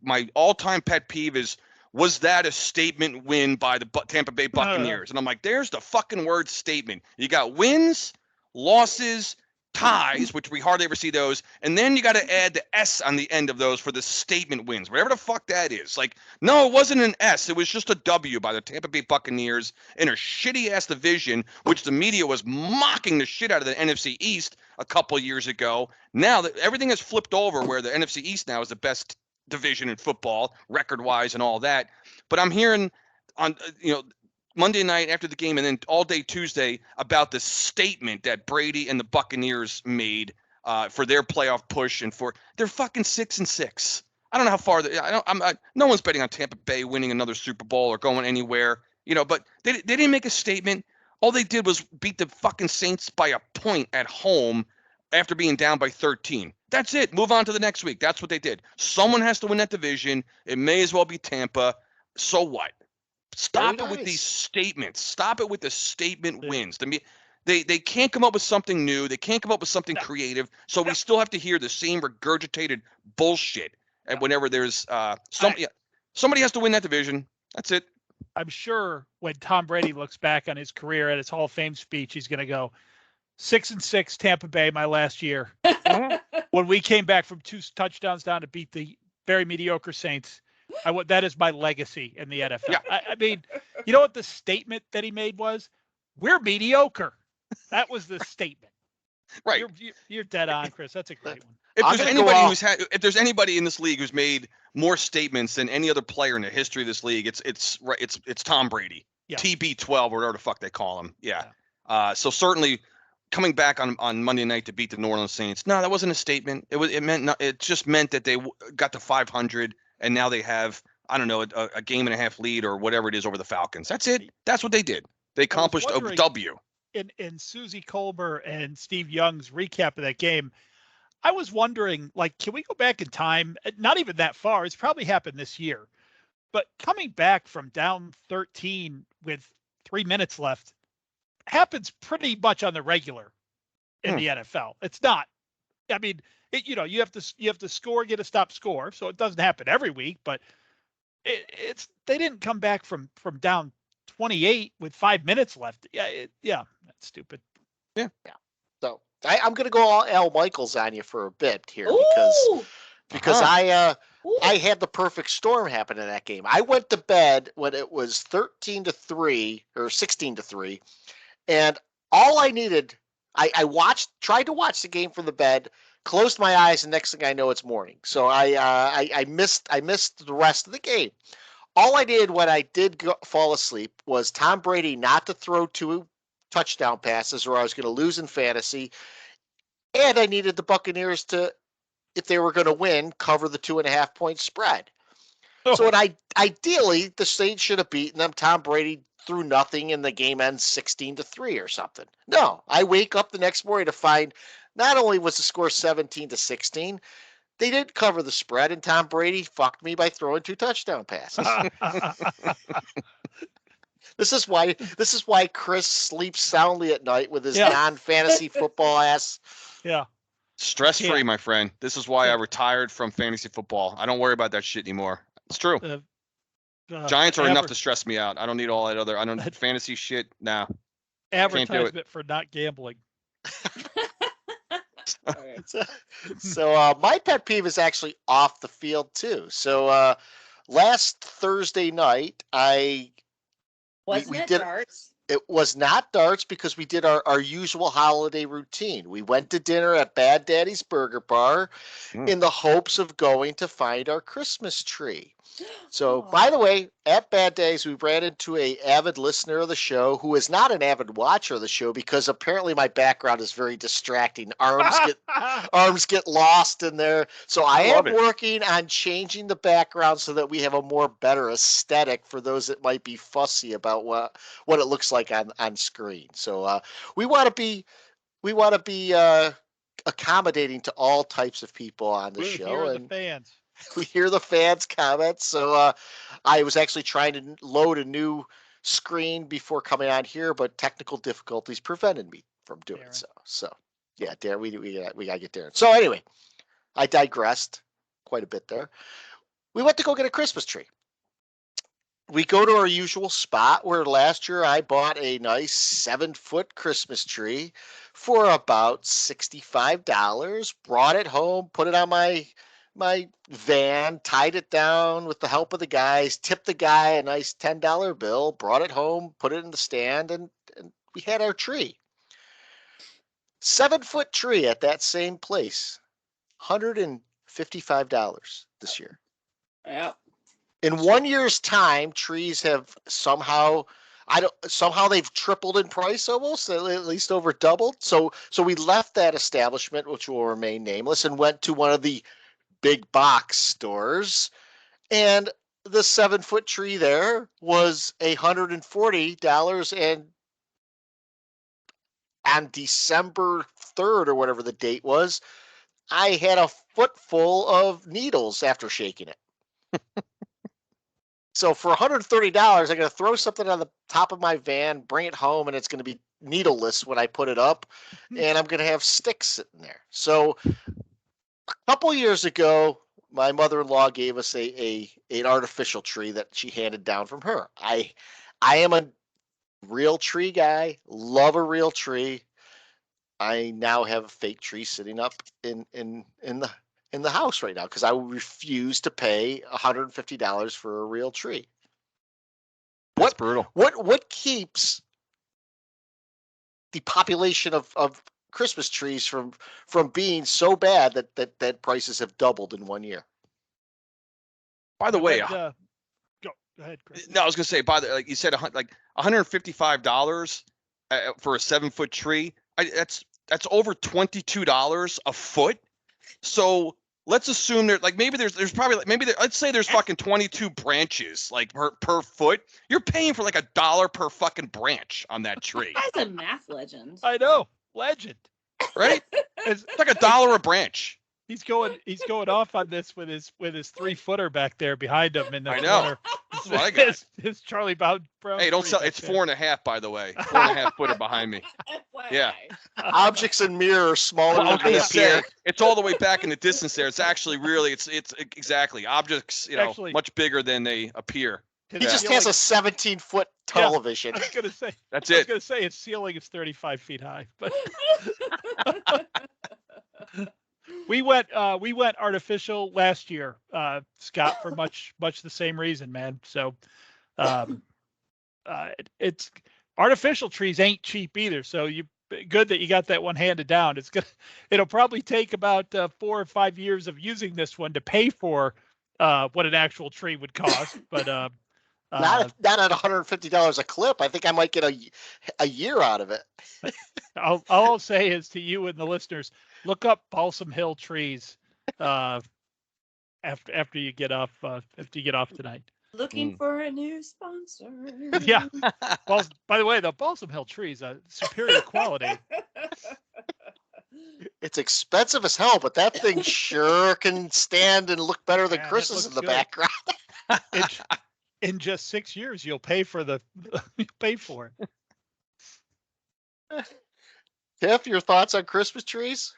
my all-time pet peeve is, was that a statement win by the Tampa Bay Buccaneers? And I'm like, there's the fucking word statement. You got wins, losses, ties, which we hardly ever see those, and then you got to add the S on the end of those for the statement wins, whatever the fuck that is. Like, no, it wasn't an S. It was just a W by the Tampa Bay Buccaneers in a shitty-ass division, which the media was mocking the shit out of the NFC East a couple years ago. Now that everything has flipped over, where the NFC East now is the best division in football, record-wise and all that. But I'm hearing on, Monday night after the game and then all day Tuesday about the statement that Brady and the Buccaneers made for their playoff push and for they're fucking 6-6. I don't know how far no one's betting on Tampa Bay winning another Super Bowl or going anywhere, but they didn't make a statement. All they did was beat the fucking Saints by a point at home after being down by 13. That's it. Move on to the next week. That's what they did. Someone has to win that division. It may as well be Tampa. So what? Stop it with these statements. Stop it with the statement wins. They can't come up with something new. They can't come up with something creative. So we still have to hear the same regurgitated bullshit. And whenever there's somebody has to win that division. That's it. I'm sure when Tom Brady looks back on his career at his Hall of Fame speech, he's going to go 6-6 Tampa Bay my last year. When we came back from 2 touchdowns down to beat the very mediocre Saints. That is my legacy in the NFL. Yeah. I mean, you know what the statement that he made was? We're mediocre. That was the statement. Right. You're dead on, Chris. That's a great one. If there's anybody in this league who's made more statements than any other player in the history of this league, it's Tom Brady. Yeah. TB12 or whatever the fuck they call him. Yeah. So certainly coming back on Monday night to beat the New Orleans Saints. No, that wasn't a statement. It just meant that they got to 500. And now they have, I don't know, a game and a half lead or whatever it is over the Falcons. That's it. That's what they did. They accomplished a W. In Susie Colbert and Steve Young's recap of that game, I was wondering, can we go back in time? Not even that far. It's probably happened this year. But coming back from down 13 with 3 minutes left happens pretty much on the regular in the NFL. It's not. I mean, you have to score, get a stop score, so it doesn't happen every week. But they didn't come back from down 28 with 5 minutes left. Yeah, that's stupid. Yeah. So I'm going to go all Al Michaels on you for a bit here because I had the perfect storm happen in that game. I went to bed when it was 13-3 or 16-3, and all I needed, I tried to watch the game from the bed. closed my eyes, and next thing I know, it's morning. So I missed the rest of the game. All I did when I did fall asleep was Tom Brady not to throw 2 touchdown passes, or I was going to lose in fantasy, and I needed the Buccaneers to, if they were going to win, cover the 2.5 point spread. Oh. So ideally, the Saints should have beaten them. Tom Brady threw nothing, and the game ends 16-3 or something. No, I wake up the next morning to find not only was the score 17-16, they didn't cover the spread, and Tom Brady fucked me by throwing 2 touchdown passes. This is why Chris sleeps soundly at night with his non-fantasy football ass. Yeah. Stress-free, my friend. This is why I retired from fantasy football. I don't worry about that shit anymore. It's true. Giants are enough to stress me out. I don't need all that other. I don't fantasy shit. Nah. Advertisement for not gambling. So my pet peeve is actually off the field too. So last Thursday night, Wasn't it darts? It was not darts because we did our usual holiday routine. We went to dinner at Bad Daddy's Burger Bar in the hopes of going to find our Christmas tree. So, by the way, at Bad Daddy's, we ran into an avid listener of the show who is not an avid watcher of the show because apparently my background is very distracting. Arms get lost in there. So I am working on changing the background so that we have a more better aesthetic for those that might be fussy about what it looks like on screen. So we want to be accommodating to all types of people on the show. Hear the fans. We hear the fans' comments. So I was actually trying to load a new screen before coming on here, but technical difficulties prevented me from doing so. So yeah, Darren, we gotta get Darren. So anyway, I digressed quite a bit there. We went to go get a Christmas tree. We go to our usual spot where last year I bought a nice 7-foot Christmas tree for about $65. Brought it home, put it on my van, tied it down with the help of the guys, tipped the guy a nice $10 bill, brought it home, put it in the stand, and we had our tree. 7-foot tree at that same place, $155 this year. Yeah. In 1 year's time, trees have somehow they've tripled in price almost, at least over doubled. So we left that establishment, which will remain nameless, and went to one of the big box stores, and the 7-foot tree there was $140, and on December 3rd or whatever the date was, I had a foot full of needles after shaking it. So for $130, I'm going to throw something on the top of my van, bring it home, and it's going to be needleless when I put it up, and I'm going to have sticks sitting there. So a couple years ago, my mother-in-law gave us an artificial tree that she handed down from her. I am a real tree guy, love a real tree. I now have a fake tree sitting up in the house right now because I refuse to pay $150 for a real tree. That's brutal. What keeps the population of Christmas trees from being so bad that prices have doubled in 1 year? By the way, go ahead, Chris. No, I was gonna say, like you said, like $155 for a 7-foot tree. That's over $22 a foot. So let's assume there's probably let's say there's fucking 22 branches like per foot. You're paying for like $1 per fucking branch on that tree. That's a math legend. I know, legend. Right? It's like $1 a branch. He's going off on this with his 3-footer back there behind him in the I know. corner. That's what I got. His Charlie Brown. Hey, don't sell. It's 4.5, by the way. 4.5 footer behind me. Yeah. Objects in mirror are smaller I was than they gonna say, appear. it's all the way back in the distance there. It's actually really, it's exactly objects, Actually, much bigger than they appear. He just has a 17-foot television. I was gonna say. That's I was it. gonna say its ceiling is 35 feet high, but we went artificial last year, Scott, for much the same reason, man. So, it's artificial trees ain't cheap either. So you good that you got that one handed down. It'll probably take about 4 or 5 years of using this one to pay for what an actual tree would cost. But not at $150 a clip. I think I might get a year out of it. all I'll say is to you and the listeners, look up Balsam Hill trees after you get off tonight. Looking for a new sponsor. Yeah. By the way, the Balsam Hill trees are superior quality. It's expensive as hell, but that thing sure can stand and look better than Chris's in the background. In just 6 years, you'll pay for it. Tiff, your thoughts on Christmas trees?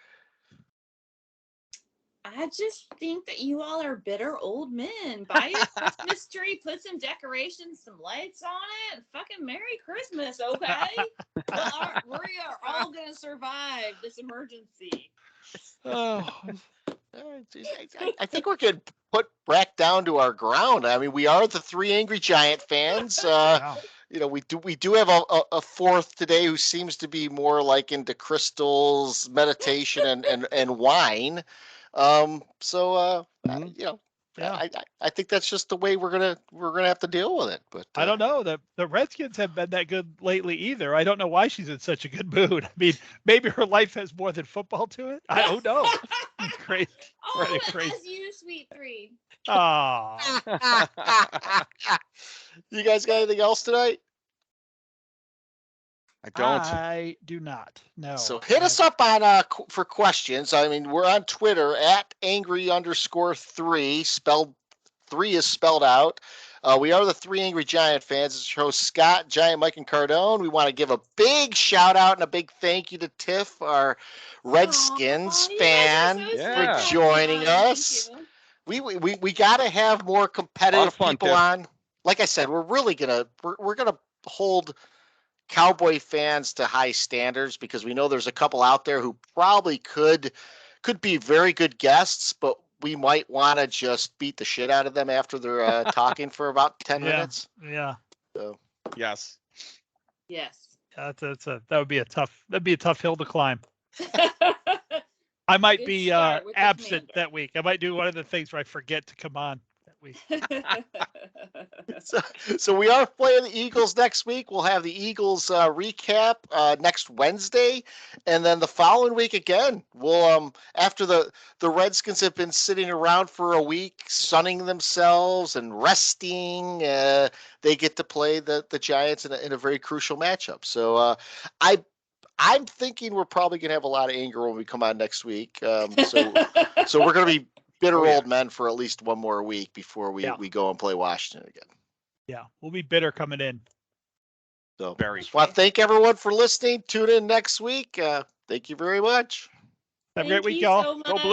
I just think that you all are bitter old men. Buy a Christmas tree, put some decorations, some lights on it, and fucking Merry Christmas, okay? We are all going to survive this emergency. Oh. I think we're getting put back down to our ground. I mean, we are the Three Angry Giant fans. Wow. You know, we do have a fourth today who seems to be more like into crystals, meditation, and wine. You know, Yeah. I think that's just the way we're gonna have to deal with it. But I don't know. The Redskins haven't been that good lately either. I don't know why she's in such a good mood. I mean, maybe her life has more than football to it. I don't know. Crazy. Oh, Crazy. as you, sweet three. Oh. You guys got anything else tonight? I don't. I do not. No. So hit us up on for questions. I mean, we're on Twitter at angry_3. Spelled 3 is spelled out. We are the Three Angry Giant fans. It's your host Scott, Giant, Mike, and Cardone. We want to give a big shout out and a big thank you to Tiff, our Redskins fan, for joining us. We got to have more competitive people Tiff. on. Like I said, we're gonna hold Cowboy fans to high standards because we know there's a couple out there who probably could be very good guests, but we might want to just beat the shit out of them after they're talking for about 10 minutes. Yeah. So. Yes. That would be a tough hill to climb. I might Good be start with the absent commander. that week. I might do one of the things where I forget to come on that week. So we are playing the Eagles next week. We'll have the Eagles recap next Wednesday, and then the following week again. We'll after the Redskins have been sitting around for a week, sunning themselves and resting. They get to play the Giants in a very crucial matchup. So I'm thinking we're probably going to have a lot of anger when we come on next week. So we're going to be bitter old men for at least one more week before we go and play Washington again. Yeah, we'll be bitter coming in. So Very. Well, thank everyone for listening. Tune in next week. Thank you very much. Have a great week, Thank you y'all. so Go much. Blue.